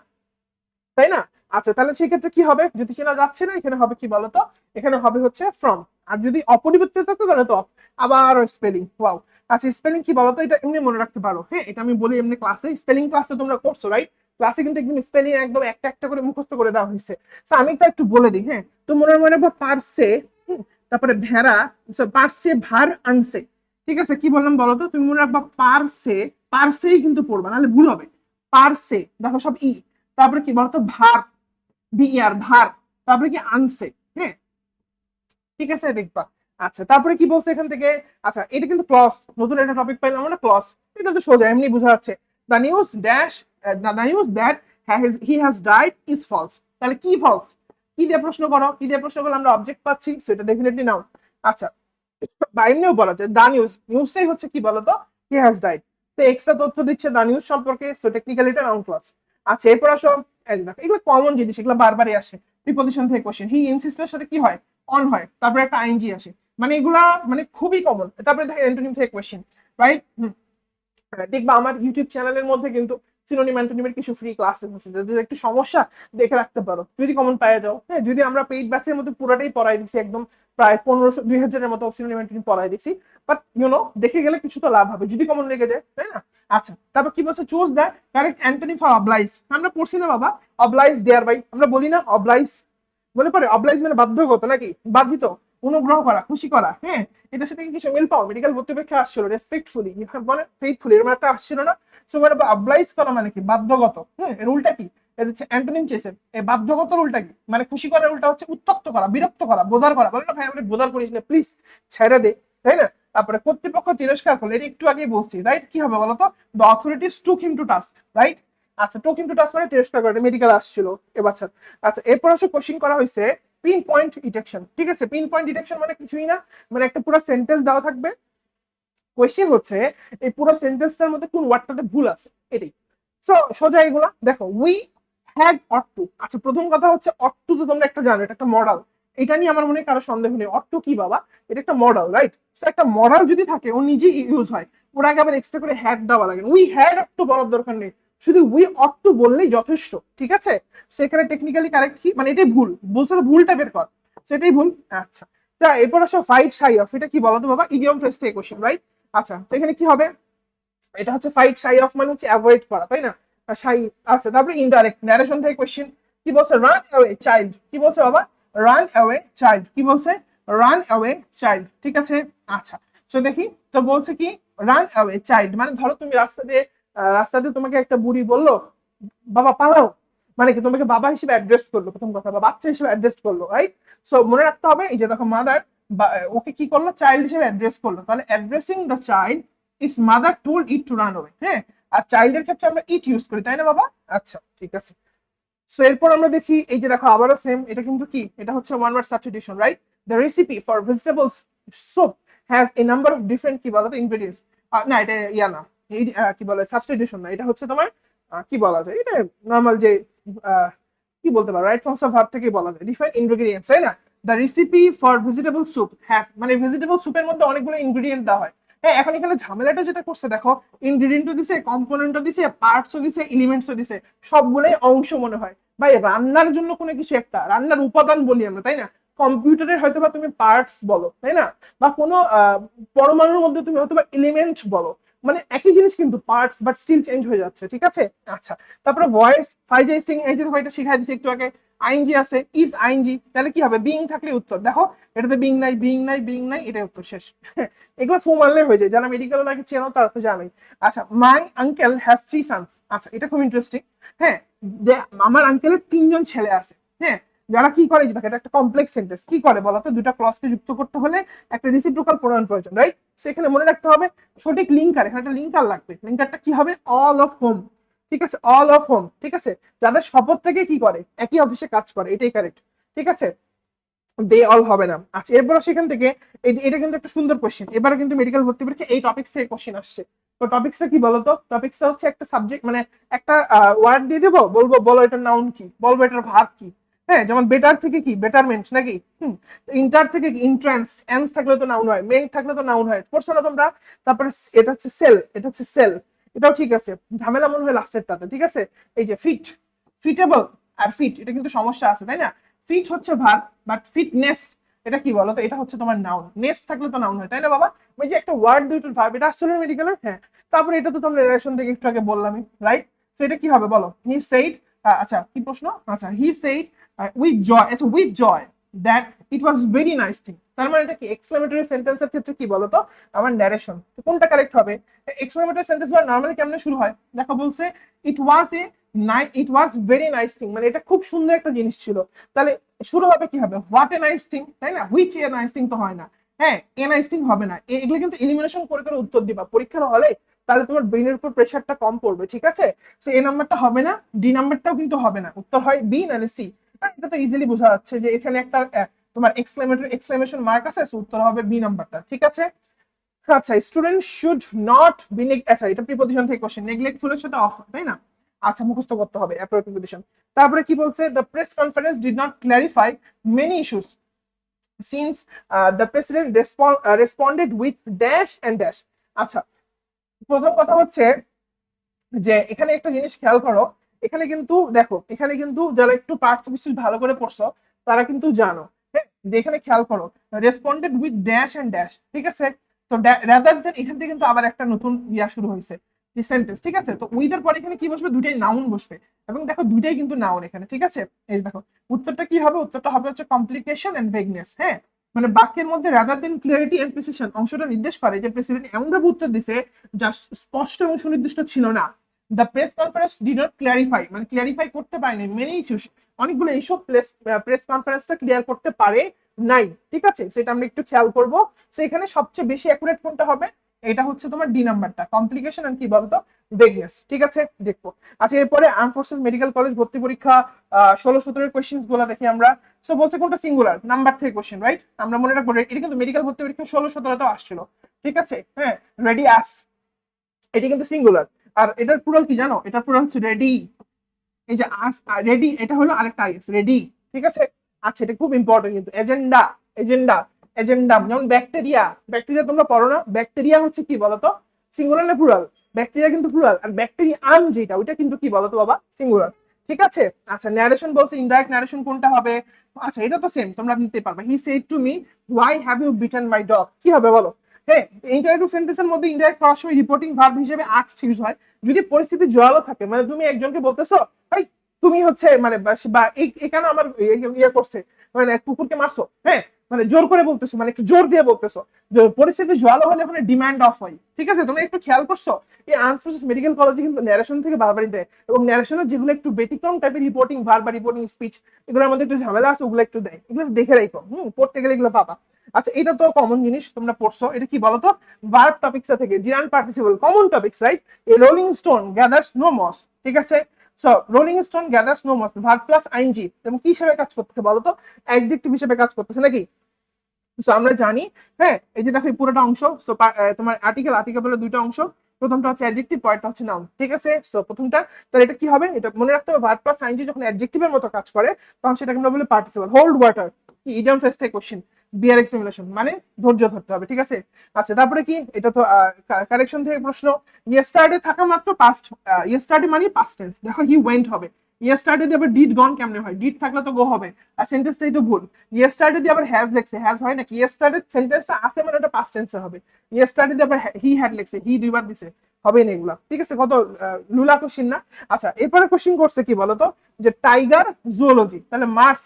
তাই না? আচ্ছা, তাহলে সেক্ষেত্রে কি হবে, যদি চেনা যাচ্ছে না এখানে হবে কি বলতো, এখানে হবে হচ্ছে ফ্রম। আর যদি অপরিবর্তিত থাকতো তাহলে তো অফ। আবার স্পেলিং, ওয়াও। আচ্ছা, স্পেলিং কি বলতো, এটা এমনি মনে রাখতে পারো, হ্যাঁ, এটা আমি বলি এমনি ক্লাসে, স্পেলিং ক্লাস তো তোমরা করছো রাইট? ক্লাসে কিন্তু একদম স্পেলিং একদম একটা একটা করে মুখস্থ করে দেওয়া হয়েছে। আমি তো একটু বলে দিই, হ্যাঁ, তো মনে মনে পারছে, তারপরে ভেড়া, পারছে ভার আনছে, ঠিক আছে। কি বললাম বলো তো, তুমি মনে রাখবা পারছে, পারছেই কিন্তু পড়বা নাহলে ভুল হবে। পারছে, দেখো সব ই, তারপরে কি বলতো, ভার, বিয়ার ভার, তারপরে কি আনছে, হ্যাঁ, ঠিক আছে, দেখবা। আচ্ছা, তারপরে কি বলছে এখান থেকে, আচ্ছা এটা কিন্তু ক্লস, নতুন একটা টপিক পাইলাম আমরা, ক্লস। এটা তো সোজা এমনি বোঝা যাচ্ছে, the news dash, the news that he has died is false. তাহলে কি ফলস, কি দিয়ে প্রশ্ন করো, কি দিয়ে প্রশ্ন করলে আমরা অবজেক্ট পাচ্ছি, সেটা ডেফিনেটলি নাও। আচ্ছা, বা এমনিও বলা যায় দা নিউজ, নিউজটাই হচ্ছে কি বলতো, হি হ্যাজ ডাইড, তো এক্সট্রা তথ্য দিচ্ছে দা নিউজ সম্পর্কে, সো টেকনিক্যালি এটা নাউন ক্লজ। আচ্ছা, এরপর আসো, এগুলো কমন জিনিস, এগুলো বারবারই আসে, প্রিপজিশন থেকে কোশ্চেন, হি ইনসিস্টের সাথে কি হয়, অন হয়, তারপরে একটা আইএনজি আসে, মানে এগুলা মানে খুবই কমন। তারপরে দেখেন অ্যান্টোনিম থেকে কোশ্চেন, রাইট? দেখবা আমার ইউটিউব চ্যানেলের মধ্যে কিন্তু সিনোনিম অ্যান্টোনিমের কিছু ফ্রি ক্লাসেস আছে, যদি একটু সমস্যা দেখে রাখতে পারো, যদি কমন পাওয়া যাও, হ্যাঁ, যদি আমরা পেইড ব্যাচের মধ্যে পুরোটাই পড়াই দিছি, একদম প্রায় 1500-2000-এর মতো সিনোনিম অ্যান্টোনিম পড়াই দিছি, বাট দেখে গেলে কিছু তো লাভ হবে যদি কমন লেগে যায়, তাই না? আচ্ছা, তারপর কি বলছে, choose the correct antonym for oblige. আমরা পড়ছি না বাবা, অবলাইজ দেয়ার বাই, আমরা বলি না অবলাইজ, মনে পড়ে? অবলাইজ মানে বাধ্যগত নাকি, বাধিত, অনুগ্রহ করা, খুশি করা, হ্যাঁ। এটার সাথে কিছু মিল পাও, মেডিকেল ভর্তি পরীক্ষা আসছিল, রেসপেক্টফুলি মানে ফেইথফুলি, এরকম একটা আসছিল না? সো মানে অবলাইজ করা মানে কি, বাধ্যগত, হ্যাঁ। এর উল্টা কি, এর হচ্ছে অ্যান্টোনিম চেয়েছেন, এই বাধ্যগতর উল্টা কি, মানে খুশি করার উল্টা হচ্ছে উত্তক্ত করা, বিরক্ত করা, বোধার করা। বলে না ভাই আমরা বোধার করিস না প্লিজ, ছেড়ে দে, তাই না? তারপরে কর্তৃপক্ষ তিরস্কার করলে, এটা একটু আগেই বলছি, রাইট? কি হবে বলতো, the authorities took him to task, right? আচ্ছা, টুক হিম টু টাস্ক মানে তিরস্কার করে, মেডিকেল আসছিল এবছর। আচ্ছা, এরপর আসলে কোশ্চিন করা হয়েছে পিন পয়েন্ট ডিটেকশন, ঠিক আছে। পিন পয়েন্ট ডিটেকশন মানে কিছুই না, মানে একটা পুরো সেন্টেন্স দেওয়া থাকবে, কোয়েশ্চেন হচ্ছে এই পুরো সেন্টেন্সটার মধ্যে কোন ওয়ার্ডটাতে ভুল আছে, এটাই। সো সোজা এগুলা দেখো, উই হ্যাড অট টু। আচ্ছা, প্রথম কথা হচ্ছে অট টু তো তোমরা একটা জানো, এটা একটা মডেল, এটা নিয়ে আমার মনে হয় কারো সন্দেহ নেই। অট টু কি বাবা, এটা একটা মডেল, রাইট? তো একটা মডেল যদি থাকে ও নিজেই ইউজ হয়, ওর আগে আবার এক্সট্রা করে হ্যাড দেওয়া লাগে, উই হ্যাড অট টু বলার দরকার নেই, শুধু উই অট টু বললেই যথেষ্ট, ঠিক আছে। সেখানে টেকনিক্যালি কারেক্ট কি, মানে এটাই ভুল বলছে, তো ভুলটা বের কর, সেটাই ভুল। আচ্ছা, তা এরপর আসো ফাইট শাই অফ, এটা কি বলতো বাবা, ইডিয়ম ফ্রেজ থেকে কোশ্চেন, রাইট? আচ্ছা, তো এখানে কি হবে, এটা হচ্ছে ফাইট শাই অফ মানে হচ্ছে অ্যাভয়েড করা, তাই না? শাই। আচ্ছা, তারপরে ইনডাইরেক্ট ন্যারেশন থেকে কোশ্চেন, কি বলছে, রান অ্যাওয়ে চাইল্ড, কি বলছে বাবা, রান অ্যাওয়ে চাইল্ড, কি বলছে, রান অ্যাওয়ে চাইল্ড, ঠিক আছে। আচ্ছা, তো দেখি, তো বলছে কি, রান অ্যাওয়ে চাইল্ড মানে ধরো তুমি রাস্তাতে তোমাকে একটা বুড়ি বললো বাবা পালাও, মানে কি তোমাকে বাবা হিসেবে অ্যাড্রেস করলো, প্রথম কথা, বা বাচ্চা হিসেবে অ্যাড্রেস করলো, রাইট? সো মনে রাখতে হবে, এই যে দেখো মাদার, ওকে কি করলো, চাইল্ড হিসেবে অ্যাড্রেস করলো, তাহলে addressing the child, it's mother told it to run away, হ্যাঁ। আর চাইল্ডের ক্ষেত্রে আমরা ইট ইউজ করি, তাই না বাবা? আচ্ছা, ঠিক আছে। সো এরপর আমরা দেখি, এই যে দেখো আবারও সেম, এটা কিন্তু কি, এটা হচ্ছে one word substitution, right? The recipe for vegetables soup has a number of different কি বলো তো ইনগ্রেডিয়েন্টস। না, এটা ইয়া না, এই কি বলে সাবস্টিটিউশন না, এটা হচ্ছে তোমার কি বলা যায়, এটা নর্মাল যে কি বলতে পারো, রাইট ফর্মস অফ ভার্ব থেকে বলা যায়। ডিফাইন ইনগ্রেডিয়েন্টস, তাই না? The recipe for vegetable soup have, মানে ভেজিটেবল স্যুপের মধ্যে অনেকগুলো ইনগ্রেডিয়েন্ট দেওয়া হয়। হ্যাঁ, এখন এখানে ঝামেলাটা যেটা করছে দেখো, ইনগ্রেডিয়েন্টও দিছে, কম্পোনেন্টও দিছে, পার্টসও দিছে, এলিমেন্টসও দিছে, সবগুলোই অংশ মনে হয়। ভাই রান্নার জন্য কোনো কিছু একটা, রান্নার উপাদান বলি আমরা, তাই না? কম্পিউটারের হয়তো বা তুমি পার্টস বলো, তাই না? বা কোনো পরমাণুর মধ্যে তুমি হয়তো বা এলিমেন্ট বলো, মানে একই জিনিস কিন্তু পার্টস, বাট স্টিল চেঞ্জ হয়ে যাচ্ছে, ঠিক আছে? আচ্ছা, তারপরে ভয়েস ফাইজাইসিং, এই যে এটা শিখাই দিছি একটু আগে। আইনজি আছে, ইজ আইনজি, তাহলে কি হবে? বিং থাকলে উত্তর। দেখো এটাতে বিং নাই, বিং নাই, বিং নাই, এটাই উত্তর, শেষ। এগুলো ফু মারলে হয়ে যায়, যারা মেডিকেল লাগে চেনো তারা তো জানোই। আচ্ছা, মাই আঙ্কেল হ্যাজ 3 সন্স। আচ্ছা, এটা খুব ইন্টারেস্টিং। হ্যাঁ, যে আমার আঙ্কেলের 3জন ছেলে আছে। হ্যাঁ, যারা কি করে, যে এটা একটা কমপ্লেক্স সেন্টেন্স, কি করে বলতো? দুটা ক্লজকে যুক্ত করতে হলে একটা রেসিপ্রোকাল প্রোনাউন প্রয়োজন, রাইট? সেখানে মনে রাখতে হবে সঠিক লিঙ্কার, এখানে একটা লিঙ্কার লাগবে। লিঙ্কারটা কি হবে? অল অফ হোম, ঠিক আছে? অল অফ হোম, ঠিক আছে? যাদের শপথ থেকে কি করে, একই অফিসে কাজ করে, এটাই কারেক্ট, ঠিক আছে? দে অল হবে না। আচ্ছা, এরপরে সেখান থেকে এটা কিন্তু একটা সুন্দর কোশ্চেন, এবারে কিন্তু মেডিকেল ভর্তি পরীক্ষা এই টপিকস থেকে কোশ্চেন আসছে। তো টপিকসটা কি বলতো? টপিকসটা হচ্ছে একটা সাবজেক্ট, মানে একটা ওয়ার্ড দিয়ে দেবো, বলবো বলো এটার নাউন কি, বলবো এটার ভার্ব কি। হ্যাঁ, যেমন বেটার থেকে কি বেটারমেন্ট নাকি, ইন্টার থেকে কি ইন্ট্রান্স, এন্স থাকলে তো নাউন হয়, মেন থাকলে তো নাউন হয়, পড়ছো না তোমরা? তারপরে এটা হচ্ছে সেল, এটা হচ্ছে সেল, এটাও ঠিক আছে, ঝামেলা মনে হয় লাস্টেরটাতে, ঠিক আছে? এই যে ফিট, ফিটেবল আর ফিট, এটা কিন্তু সমস্যা আছে, তাই না? ফিট হচ্ছে ভার্ব, বাট ফিটনেস এটা কি বলো তো? এটা হচ্ছে তোমার নাউন, নেস থাকলে তো নাউন হয়, তাই না বাবা? ওই যে একটা ওয়ার্ড দুইটার ভার্ব, এটা আসলে মেডিকেলে। হ্যাঁ, তারপরে এটা তো তোমরা রিলেশন থেকে একটু আগে বললামই, রাইট? তো এটা কি হবে বলো? হি সেইড, আচ্ছা কি প্রশ্ন? আচ্ছা, হি সেইড উইথ জয়, আচ্ছা with joy that it was very nice thing, তার মানে এটা কি? এক্সক্লেমেটরি সেন্টেন্সের ক্ষেত্রে কি বলতো? আমার ন্যারেশন। কোনটা কারেক্ট হবে? এক্সক্লেমেটরি সেন্টেন্স নরমালি কেমনে শুরু হয় দেখো, বলছে ইট ওয়াজ এ ইট ওয়াজ ভেরি নাইস থিং, মানে এটা খুব সুন্দর একটা জিনিস ছিল। তাহলে শুরু হবে কি হবে? হোয়াট এ নাইস থিং, তাই না? হুইচ এ নাইস থিং তো হয় না। হ্যাঁ, এ নাইস থিং হবে না। এগুলো কিন্তু এলিমিনেশন করে করে উত্তর দিবা পরীক্ষার হলে, তাহলে তোমার ব্রেনের উপর প্রেশারটা কম পড়বে, ঠিক আছে? তো এ নাম্বারটা হবে না, ডি নাম্বারটাও কিন্তু হবে না, উত্তর হয় বি নাহলে সি। এটা তো ইজিলি বোঝা যাচ্ছে যে এখানে একটা তোমার এক্সক্লেমেশন মার্ক আছে, উত্তর হবে বি নাম্বারটা, ঠিক আছে? আচ্ছা, স্টুডেন্ট শুড নট বি, আচ্ছা এটা প্রিপজিশন থেকে কোশ্চেন, নেগলেক্টফুলের সাথে অফ, তাই না? আচ্ছা, মুখস্থ করতে হবে অ্যাপ্রোপ্রিয়েট প্রিপজিশন। তারপরে কি বলছে? The press conference did not clarify many issues since the president responded with dash and dash. আচ্ছা, প্রথম কথা হচ্ছে যে এখানে একটা জিনিস খেয়াল করো, এখানে কিন্তু দেখো, এখানে কিন্তু যারা একটু পার্টস ভালো করে পড়ছো তারা কিন্তু জানো, হ্যাঁ, যে এখানে খেয়াল করো responded with dash and dash, ঠিক আছে? তো রাদার দেন এখান থেকে কিন্তু আবার একটা নতুন ইয়া শুরু হয়েছে, যে সেন্টেন্স, ঠিক আছে? তো উইথ এর পরে এখানে কি বসবে? দুইটাই নাউন বসবে, এবং দেখো দুইটাই কিন্তু নাউন এখানে, ঠিক আছে? এই দেখো উত্তরটা কি হবে? উত্তরটা হবে হচ্ছে কমপ্লিকেশন এন্ড ভেগনেস। হ্যাঁ, মানে বাক্যের মধ্যে rather than clarity and precision অংশটা নির্দেশ করে যে প্রেসিডেন্ট এমন ভাবে উত্তর দিছে যা স্পষ্ট এবং সুনির্দিষ্ট ছিল না। The press conference did not clarify, মানে ক্লিয়ারিফাই করতে পারেনি মেনি ইস্যুস, অনেকগুলো ইস্যু প্রেস কনফারেন্সটা ক্লিয়ার করতে পারে নাই, ঠিক আছে? সেটা আমরা একটু খেয়াল করবো। সেখানে সবচেয়ে বেশি অ্যাকুরেট কোনটা হবে? এটা হচ্ছে তোমার ডি নাম্বারটা, কমপ্লিকেশন এন্ড কি বলতো? ভেগনেস, ঠিক আছে? দেখবো। আচ্ছা, এরপরে আর্ম ফোর্সেস মেডিকেল কলেজ ভর্তি পরীক্ষা 16-17 কোয়েশ্চেন গুলো দেখি আমরা। সো বলছে কোনটা সিঙ্গুলার, নাম্বার থেকে কোশ্চেন, রাইট? আমরা মনে রাখবো এটা কিন্তু মেডিকেল ভর্তি পরীক্ষা 16-17 আসছিল, ঠিক আছে? হ্যাঁ, রেডি আস, এটি কিন্তু সিঙ্গুলার। আর এটার প্লুরাল কি জানো? এটার প্লুরাল হচ্ছে রেডি। এই যে আস, রেডি, এটা হলো আরেকটা আইএস, রেডি, ঠিক আছে? আচ্ছা, এটা খুব ইম্পর্টেন্ট কিন্তু। এজেন্ডা, এজেন্ডা, এজেন্ডা, যেমন ব্যাকটেরিয়া, ব্যাকটেরিয়া তোমরা পড়ো না? ব্যাকটেরিয়া হচ্ছে কি বলতো? সিঙ্গুলার না প্লুরাল? ব্যাকটেরিয়া কিন্তু প্লুরাল, আর ব্যাকটেরিয়াম যেটা ওইটা কিন্তু কি বলতো বাবা? সিঙ্গুলার, ঠিক আছে? আচ্ছা, ন্যারেশন বলছে ইনডাইরেক্ট ন্যারেশন কোনটা হবে? আচ্ছা, এটা তো সেম, তোমরা নিতে পারবে। He said to me why have you beaten my dog, কি হবে বলো? হ্যাঁ, ইন্টারেক্টিভ সেন্টেন্সের মধ্যে ইনডাইরেক্ট করার সময় রিপোর্টিং ভার্ব হিসেবে আস্ক ইউজ হয় যদি পরিস্থিতি জোরালো থাকে, মানে তুমি একজনকে বলতেছো ভাই তুমি হচ্ছে মানে বা এই কেন আমার ইয়ে করছে, মানে কুকুরকে মারছো, হ্যাঁ, মানে জোর করে বলতেছো, মানে একটু জোর দিয়ে বলতেছো। পরিস্থিতি জোরালো হলে ওখানে ডিমান্ড অফ হয়, ঠিক আছে? তোমরা একটু খেয়াল করছো এই আনফোর্সেস মেডিকেল কলেজে কিন্তু ন্যারেশন থেকে বারবারই দেয়, এবং ন্যারেশনের যেগুলো একটু ব্যতিক্রম টাইপের রিপোর্টিং ভার্ব বা রিপোর্টিং স্পিচ, এগুলোর মধ্যে একটু ঝামেলা আছে, ওগুলো একটু দেয়, এগুলো দেখে রাখো, পড়তে গেলে এগুলো পাবা। আচ্ছা, এটা তো কমন জিনিস তোমরা পড়ছো, এটা কি বলতো? ভার্ব টপিকস থেকে gerund participle, common topics, right? A rolling stone gathers no moss, ঠিক আছে? So rolling stone gathers no moss, verb plus ING, এবং কি হিসেবে কাজ করতেছে বলতো? অ্যাডজেক্টিভ হিসেবে কাজ করতেছে নাকি? সো আমরা জানি, হ্যাঁ, এই যে দেখো এই পুরোটা অংশ, সো তোমার আর্টিকেল, আর্টিকেল বলে দুইটা অংশ, প্রথমটা হচ্ছে অ্যাডজেক্টিভ, পরেরটা হচ্ছে নাউন, ঠিক আছে। সো প্রথমটা তাহলে এটা কি হবে, এটা মনে রাখতে হবে, ভার্ব প্লাস আইএনজি যখন অ্যাডজেক্টিভের মতো কাজ করে তখন সেটাকে আমরা বলি পার্টিসিপল। হোল্ড ওয়াটার কি ইডিয়ম ফ্রেজ থেকে কোশ্চেন, বিয়ার এক্সামিনেশন মানে ধৈর্য ধরতে হবে, ঠিক আছে। আচ্ছা তারপরে কি, এটা তো কারেকশন থেকে প্রশ্ন, ইয়েস্টারডে থাকা মাত্র পাস্ট, ইয়েস্টারডে মানে পাস্ট টেন্স, দেখো হি ওয়েন্ট হবে, ইয়েস্টারডে দিয়ে আবার ডিড গন কেমনে হয়, ডিড থাকলে তো গো হবে, আর সেন্টেন্সটাই তো ভুল। ইয়েস্টারডে দিয়ে আবার হ্যাজ লেখছে, হ্যাজ হয় নাকি, ইয়েস্টারডে সেন্টেন্সটা আছে মানে ওটা পাস্ট টেন্সে হবে, ইয়েস্টারডে দিয়ে আবার হি হ্যাড লেখছে, হি দুইবার দিছে, হবে না এগুলা, ঠিক আছে। কত লুলা কোশ্চিন না। আচ্ছা এরপরে কোশ্চিন করছে কি বলতো, যে টাইগার জুওলজি, তাহলে মার্স,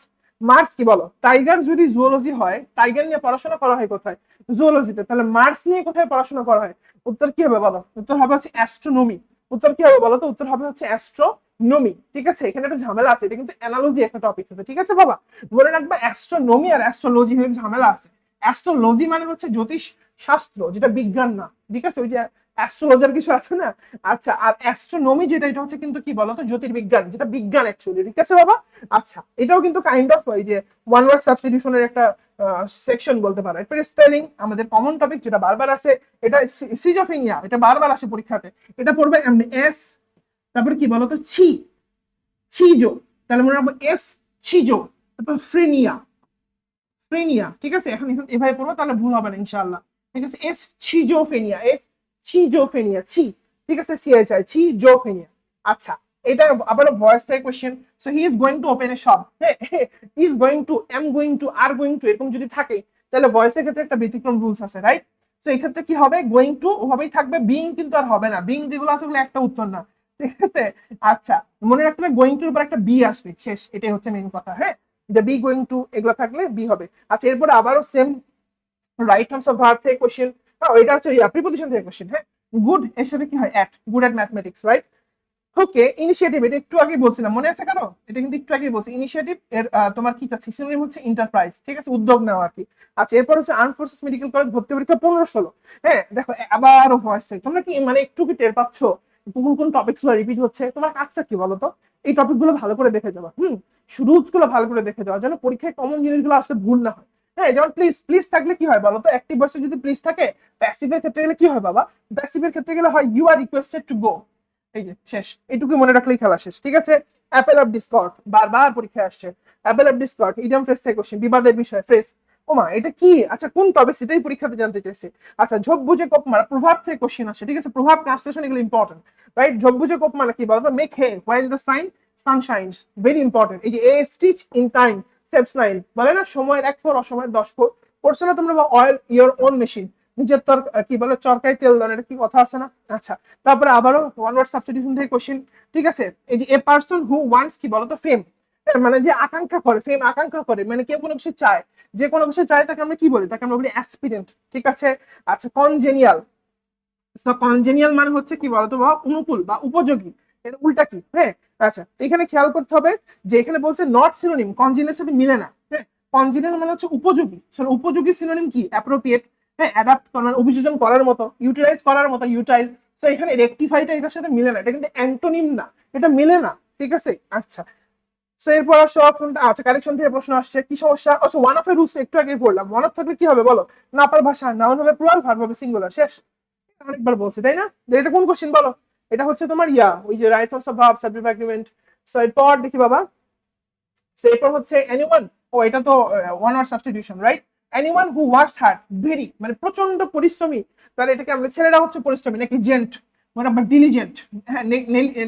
মার্স কি বলো, টাইগার যদি জুওলজি হয়, টাইগার নিয়ে পড়াশোনা করা হয় কোথায়, জুওলজিতে, তাহলে মার্স নিয়ে কোথায় পড়াশোনা করা হয়, উত্তর কি হবে বলো, উত্তর হবে হচ্ছে অ্যাস্ট্রোনমি। উত্তর কি হবে বলো তো, উত্তর হবে হচ্ছে অ্যাস্ট্রোনমি, ঠিক আছে। এখানে একটা ঝামেলা আছে, এটা কিন্তু অ্যানালজি একটা টপিক আছে, ঠিক আছে বাবা, মনে রাখবা অ্যাস্ট্রোনমি আর অ্যাস্ট্রোলজি ঝামেলা আছে। অ্যাস্ট্রোলজি মানে হচ্ছে জ্যোতিষ শাস্ত্র, যেটা বিজ্ঞান না, ঠিক আছে, ওই যে অ্যাস্ট্রোলজার কিছু আছে না। আচ্ছা আর অ্যাস্ট্রোনমি যেটা, এটা হচ্ছে কিন্তু কি বলতো, জ্যোতির্বিজ্ঞান, যেটা বিজ্ঞান অ্যাকচুয়ালি, ঠিক আছে বাবা। আচ্ছা এটাও কিন্তু কাইন্ড অফ ওই যে ওয়ান ওয়ার্ড সাবস্টিটিউশনের একটা সেকশন বলতে পারো। এরপরে স্পেলিং, আমাদের কমন টপিক যেটা বারবার আসে, এটা সিজোফ্রেনিয়া, এটা বারবার আসে পরীক্ষাতে, এটা পড়বে এমনি এস, তারপরে কি বলতো ছি, ছিজো, তাহলে মনে রাখবো এস ছিজো, তারপর ফ্রেনিয়া, ফ্রেনিয়া, ঠিক আছে। এখন এভাবে পড়বো তাহলে ভুল হবে না ইনশাআল্লাহ, ঠিক আছে। এস ছিজোফেনিয়া, এস ছিজোফেনিয়া, ছি, ঠিক আছে, সিএইচআই ছিজোফেনিয়া। আচ্ছা এটা আবার ভয়েস থেকে question, so he is going to open a shop, হ্যাঁ, is going to, am going to, are going to, এরকম যদি থাকে তাহলে ভয়েসের ক্ষেত্রে একটা ব্যতিক্রম রুলস আছে, রাইট। তো এই ক্ষেত্রে কি হবে, গোইং টু ওভাবেই থাকবে, বিং কিন্তু আর হবে না, বিং যেগুলো আছে ওগুলো একটা উত্তর না, ঠিক আছে। আচ্ছা মনে রাখতে হবে গোইং টুর উপর একটা বি আসবে, শেষ, এটাই হচ্ছে মেইন কথা, হ্যাঁ, যে বি গোইং টু এগুলো থাকলে বি হবে। আচ্ছা এরপরে আবারও same right terms of verb থেকে কোশ্চেন, এটা হচ্ছে প্রিপোজিশন থেকে কোশ্চেন, হ্যাঁ। গুড এর সাথে কি হয়, at, good at mathematics, right. Okay initiative, এটা একটু আগে বলছিলাম, মনে আছে কারো, এটা কিন্তু একটু আগে বলছি, ইনিশিয়েটিভ এর তোমার কি চাচ্ছি, সিনোনিম হচ্ছে এন্টারপ্রাইজ, ঠিক আছে, উদ্যোগ নেওয়া আর কি। আচ্ছা এরপর হচ্ছে আর্ম ফোর্সেস মেডিকেল কলেজ ভর্তি পরীক্ষা 15-16, হ্যাঁ দেখো আবারও ভয়েস, তোমরা কি মানে একটু কি টের পাচ্ছ কোন কোন টপিকস গুলো রিপিট হচ্ছে, তোমার কাজটা কি বলো তো, এই টপিক গুলো ভালো করে দেখে যাওয়া, রুলস গুলো ভালো করে দেখে যাওয়া, যেন পরীক্ষায় কমন জিনিসগুলো আসলে ভুল না হয়। হ্যাঁ যেমন প্লিজ, প্লিজ থাকলে কি হয় বলো তো, অ্যাক্টিভ ভয়েসে যদি প্লিজ থাকে, প্যাসিভের ক্ষেত্রে গেলে কি হয় বাবা, প্যাসিভের ক্ষেত্রে গেলে হয় you are requested to go, এই যে শেষ, এইটুকু মনে রাখলেই খেলা শেষ, ঠিক আছে। অ্যাপেল অফ ডিসকর্ড বারবার পরীক্ষায় আসছে, Apple of Discord, idiom phrase থেকে কোশ্চেন, বিবাদের বিষয় ফ্রেজ, ওমা এটা কি, আচ্ছা কোন টপিক সেটাই পরীক্ষাতে জানতে চাইছে। আচ্ছা ঝোপ বুঝে কোপ মারা, প্রভাব থেকে কোশ্চেন আসে, ঠিক আছে, প্রভাব ট্রান্সলেশন এগুলো ইম্পর্টেন্ট, রাইট। ঝোপ বুঝে কোপ মারা কি বলতো, make hay while the sun shines, very important. এই যে a stitch in time saves nine, বলে না সময়ের 1 ফোর অসময়ের 10 ফোর, পড়ছো না তোমরা, বা অয়েল ইওর ওন মেশিন, নিজের তর কি বলে চরকায় তেল দাও, এটা কি কথা আছে না। আচ্ছা তারপরে আবারও ওয়ান ওয়ার্ড সাবস্টিটিউশন থেকে কোশ্চেন, ঠিক আছে। এই যে এ পারসন হু ওয়ান্টস কি বলতো ফেম, মানে যে আকাঙ্ক্ষা করে, ফেম আকাঙ্ক্ষা করে, মানে কেউ কোনো কিছু চায়, যে কোনো কিছু চায় তাকে আমরা কি বলি, তাকে আমরা বলি অ্যাসপিরেন্ট, ঠিক আছে। আচ্ছা কনজেনিয়াল, কনজেনিয়াল মানে হচ্ছে কি বলতো বা অনুকূল বা উপযোগী, এর উল্টা কি, হ্যাঁ। আচ্ছা এখানে খেয়াল করতে হবে যে এখানে বলছে নট সিনোনিম, কনজেনিয়াল সাথে মিলে না, হ্যাঁ। কনজেনিয়াল মানে হচ্ছে উপযোগী, উপযোগী সিনোনিম কি, অ্যাপ্রোপ্রিয়েট, হ্যাঁ, অ্যাডাপ্ট করার, অভিযোজন করার মতো, ইউটিলাইজ করার মতো, ইউটাইল। তো এখানে রেকটিফাইটা এটার সাথে মিলে না, এটা কিন্তু অ্যান্টোনিম না, এটা মিলে না, ঠিক আছে। আচ্ছা সো এরপর আসো, আচ্ছা কারেকশন থেকে প্রশ্ন আসছে, কি সমস্যা, আচ্ছা ওয়ান অফ এর রুলস একটু আগে পড়লাম, ওয়ান অফ থাকলে কি হবে বলো, নাপার ভাষা, নাউন হবে প্লুরাল, ভার্ব হবে সিঙ্গুলার, শেষ, অনেকবার বলছি তাই না। এটা কোন কোশ্চেন বলো, এটা হচ্ছে তোমার ওই যে right forms of verb, subject argument. So এরপর দেখি বাবা, সো এরপর হচ্ছে এনিওয়ান, ও এটা তো one word substitution, right. Anyone who works hard, very মানে প্রচন্ড পরিশ্রমী, তাহলে এটাকে আমরা ছেলেরা হচ্ছে পরিশ্রমী নাকি জেন্ট, মানে আবার ডিলিজেন্ট, হ্যাঁ,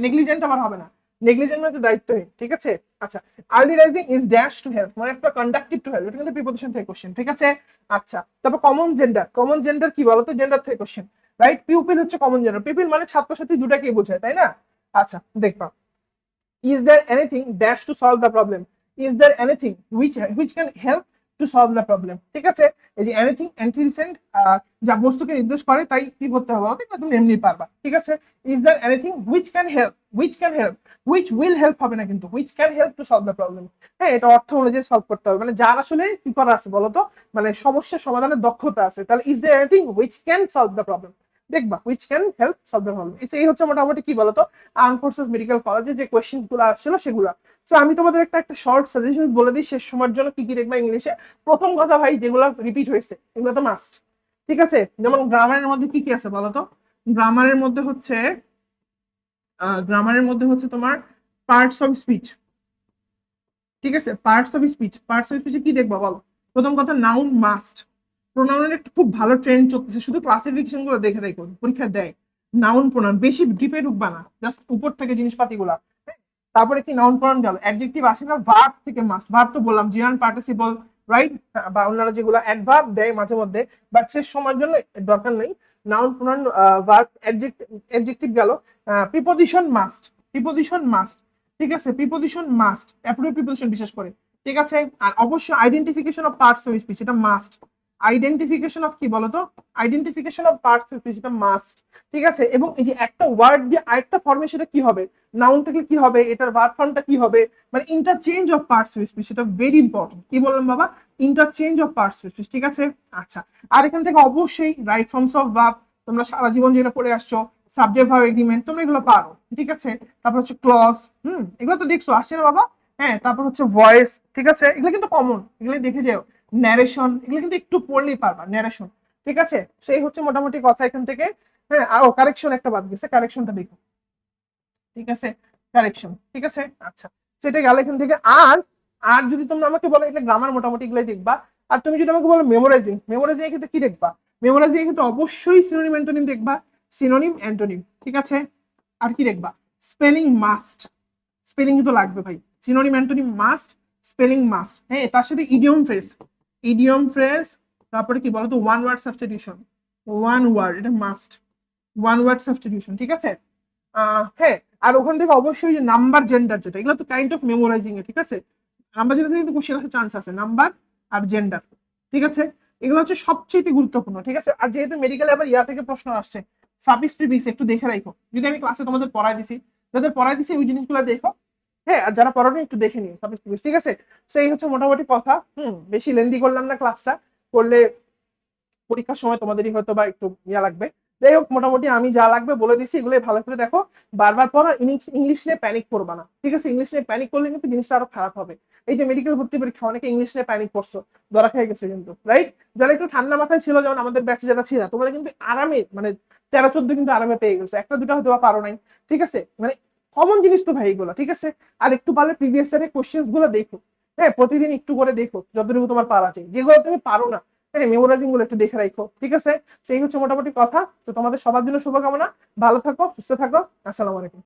নেগলিজেন্ট আবার হবে না, নেগলিজেন্ট মানে দায়িত্বহীন, ঠিক আছে। আচ্ছা early rising is dash to help, মানে একটা কন্ডাক্টিভ টু হেল্প, এটা কিন্তু প্রিপোজিশন থেকে কোশ্চেন, ঠিক আছে। আচ্ছা তারপর কমন জেন্ডার, কমন জেন্ডার কি বলতো, জেন্ডার থেকে কোশ্চেন, রাইট। পিউপিল হচ্ছে কমন জেন্ডার, পিউপিল মানে ছাত্রছাত্রী দুটাকেই বোঝায়, তাই না। আচ্ছা দেখবা, is there anything dash to solve the problem, is there anything which can help to solve the problem, ঠিক আছে। এই যে এনিথিং অ্যান্টিসেন্ট, যা বস্তুকে নির্দেশ করে, তাই কি করতে হবে বলতে, তুমি এমনি পারবা, ঠিক আছে। is there anything which can help, which can help, which will help হবে না কিন্তু, which can help to solve the problem, হ্যাঁ, এটা অর্থ অনুযায়ী সলভ করতে হবে, মানে যার আসলে কি করা আছে বলতো, মানে সমস্যা সমাধানের দক্ষতা আছে, তাহলে is there anything which can solve the problem, দেখবা which can help solve the problem। এই হচ্ছে মোটামুটি কি বলতো আর্ম ফোর্সেস মেডিকেল কলেজে যে কোয়েশ্চেন গুলো আসছিল সেগুলো। তো আমি তোমাদের একটা শর্ট সাজেশন বলে দিই শেষ সময়ের জন্য, কি কি দেখবা ইংলিশে। প্রথম কথা ভাই, যেগুলো রিপিট হয়েছে এগুলো তো মাস্ট, ঠিক আছে। যেমন গ্রামারের মধ্যে কি কি আছে বলতো, গ্রামারের মধ্যে হচ্ছে তোমার পার্টস অফ স্পিচ, ঠিক আছে? পার্টস অফ স্পিচে কি দেখবা বলো? প্রথম কথা নাউন মাস্ট। প্রোনাউনের একটা খুব ভালো ট্রেন্ড চলতেছে, শুধু ক্লাসিফিকেশন গুলো দেখে দেখো, পরীক্ষা দেয়। নাউন প্রোনাউন বেশি ডিপে ঢুকবা না, জাস্ট উপর থেকে জিনিসপাতি গুলা। তারপরে কি নাউন প্রোনাউন গেল, অ্যাডজেক্টিভ আসে না, ভার্ব থেকে মাস্ট। ভার্ব তো বললাম জিরান পার্টিসিপল, রাইট? বা অন্যান্য যেগুলো অ্যাডভার্ব দেয় মাঝে মধ্যে, বাট শেষ সময়ের জন্য দরকার নেই। নাউন প্রোনাউন, ভার্ব, অ্যাডজেক্টিভ গেল। প্রিপোজিশন মাস্ট, প্রিপোজিশন মাস্ট, ঠিক আছে? প্রিপোজিশন মাস্ট, অ্যাপ্রোপ্রিয়েট প্রিপোজিশন বিশেষ করে, ঠিক আছে? আর অবশ্যই identification of parts of speech, এটা মাস্ট। আইডেন্টিফিকেশন অফ কি বলতো? Identification of parts of speech, এটা মাস্ট, ঠিক আছে? এবং এই যে একটা ওয়ার্ড দিয়ে আরেকটা ফর্মে সেটা কি হবে, নাউন থেকে কি হবে, এটার ভার্ব ফর্মটা কি হবে, মানে interchange of parts of speech, এটা ভেরি ইম্পর্টেন্ট। কি বললাম বাবা? Interchange of parts of speech, ঠিক আছে? আচ্ছা, আর এখান থেকে অবশ্যই রাইট ফর্মস অফ ভার্ব, তোমরা সারা জীবন যেটা পড়ে আসছো, সাবজেক্ট ভার্ব এগ্রিমেন্ট, তোমরা এগুলো পারো, ঠিক আছে? তারপর হচ্ছে ক্লজ, এগুলো তো দেখছো, আসছে না বাবা? হ্যাঁ, তারপর হচ্ছে ভয়েস, ঠিক আছে? এগুলো কিন্তু কমন, এগুলো দেখে যাও। ন্যারেশন, এগুলো কিন্তু একটু পড়লেই পারবা, ন্যারেশন, ঠিক আছে? সেই হচ্ছে মোটামুটি কথা এখান থেকে। হ্যাঁ, আর কারেকশন একটা বাদ গেছে, কারেকশনটা দেখো, ঠিক আছে? কারেকশন, ঠিক আছে? আচ্ছা, সেটা গেল এখান থেকে। আর আর যদি তোমরা আমাকে বলো এটা গ্রামার, মোটামুটি এগুলাই দেখবা। আর তুমি যদি আমাকে বলো মেমোরাইজিং, মেমোরাইজিং এর ক্ষেত্রে কি দেখবা? মেমোরাইজিং এর ক্ষেত্রে অবশ্যই সিনোনিম অ্যান্টোনিম দেখবা, সিনোনিম অ্যান্টোনিম, ঠিক আছে? আর কি দেখবা? স্পেলিং মাস্ট, স্পেলিং তো লাগবে ভাই, synonym antonym must, spelling must. হ্যাঁ, তার সাথে ইডিয়ম ফ্রেজ, ইডিয়ম ফ্রেজ, তারপরে কি বলতো, one word substitution, one word, এটা মাস্ট, ওয়ান ওয়ার্ড সাবস্টিটিউশন, ঠিক আছে? হ্যাঁ, আর ওখান থেকে অবশ্যই যে নাম্বার, জেন্ডার, যেটা এগুলো তো কাইন্ড অফ মেমোরাইজিং এ, ঠিক আছে? নাম্বার জেন্ডার থেকে কিন্তু কোশ্চেন আসার চান্স আছে, নাম্বার আর জেন্ডার, ঠিক আছে? এগুলো হচ্ছে সবচেয়ে গুরুত্বপূর্ণ, ঠিক আছে? আর যেহেতু মেডিকেল আবার ইয়া থেকে প্রশ্ন আসছে, সাফিক্স প্রিফিক্স একটু দেখে রাখো, যদি আমি ক্লাসে তোমাদের পড়াই দিছি, যাদের পড়াই দিছি ওই জিনিসগুলো দেখো। হ্যাঁ, আর যারা পড়ানো একটু দেখে নিও সাফিক্স প্রিফিক্স, ঠিক আছে? সেই হচ্ছে মোটামুটি কথা। বেশি লেন্দি করলাম না ক্লাসটা, করলে পরীক্ষার সময় তোমাদেরই হয়তো বা একটু ইয়া লাগবে। যাই হোক, মোটামুটি আমি যা লাগবে বলে দিচ্ছি, এগুলো ভালো করে দেখো, বারবার পড়ো। ইংলিশ নিয়ে প্যানিক করবা না, ঠিক আছে? ইংলিশ নিয়ে প্যানিক করলে কিন্তু জিনিসটা আরো খারাপ হবে। এই যে মেডিকেল ভর্তি পরীক্ষা, অনেকে ইংলিশ নিয়ে প্যানিক করছো, ধরা খেয়ে গেছে কিন্তু, রাইট? যারা একটু ঠান্ডা মাথায় ছিল, যেমন আমাদের ব্যাচে যারা ছিল, তোমরা কিন্তু আরামে, মানে 13-14 কিন্তু আরামে পেয়ে গেছো, একটা দুটো হয়তো বা পারো নাই, ঠিক আছে? মানে কমন জিনিস তো ভাই এগুলো, ঠিক আছে? আর একটু পারলে প্রিভিয়াস ইয়ারের কোশ্চেন গুলো দেখো। হ্যাঁ, প্রতিদিন একটু করে দেখো, যতটুকু তোমার পারা যায়, যেগুলো তুমি পারো না, হ্যাঁ, মেমোরাইজিং গুলো একটু দেখে রাখো, ঠিক আছে? সেই হচ্ছে মোটামুটি কথা। তো তোমাদের সবার জন্য শুভকামনা, ভালো থাকো, সুস্থ থাকো, আসসালামু আলাইকুম।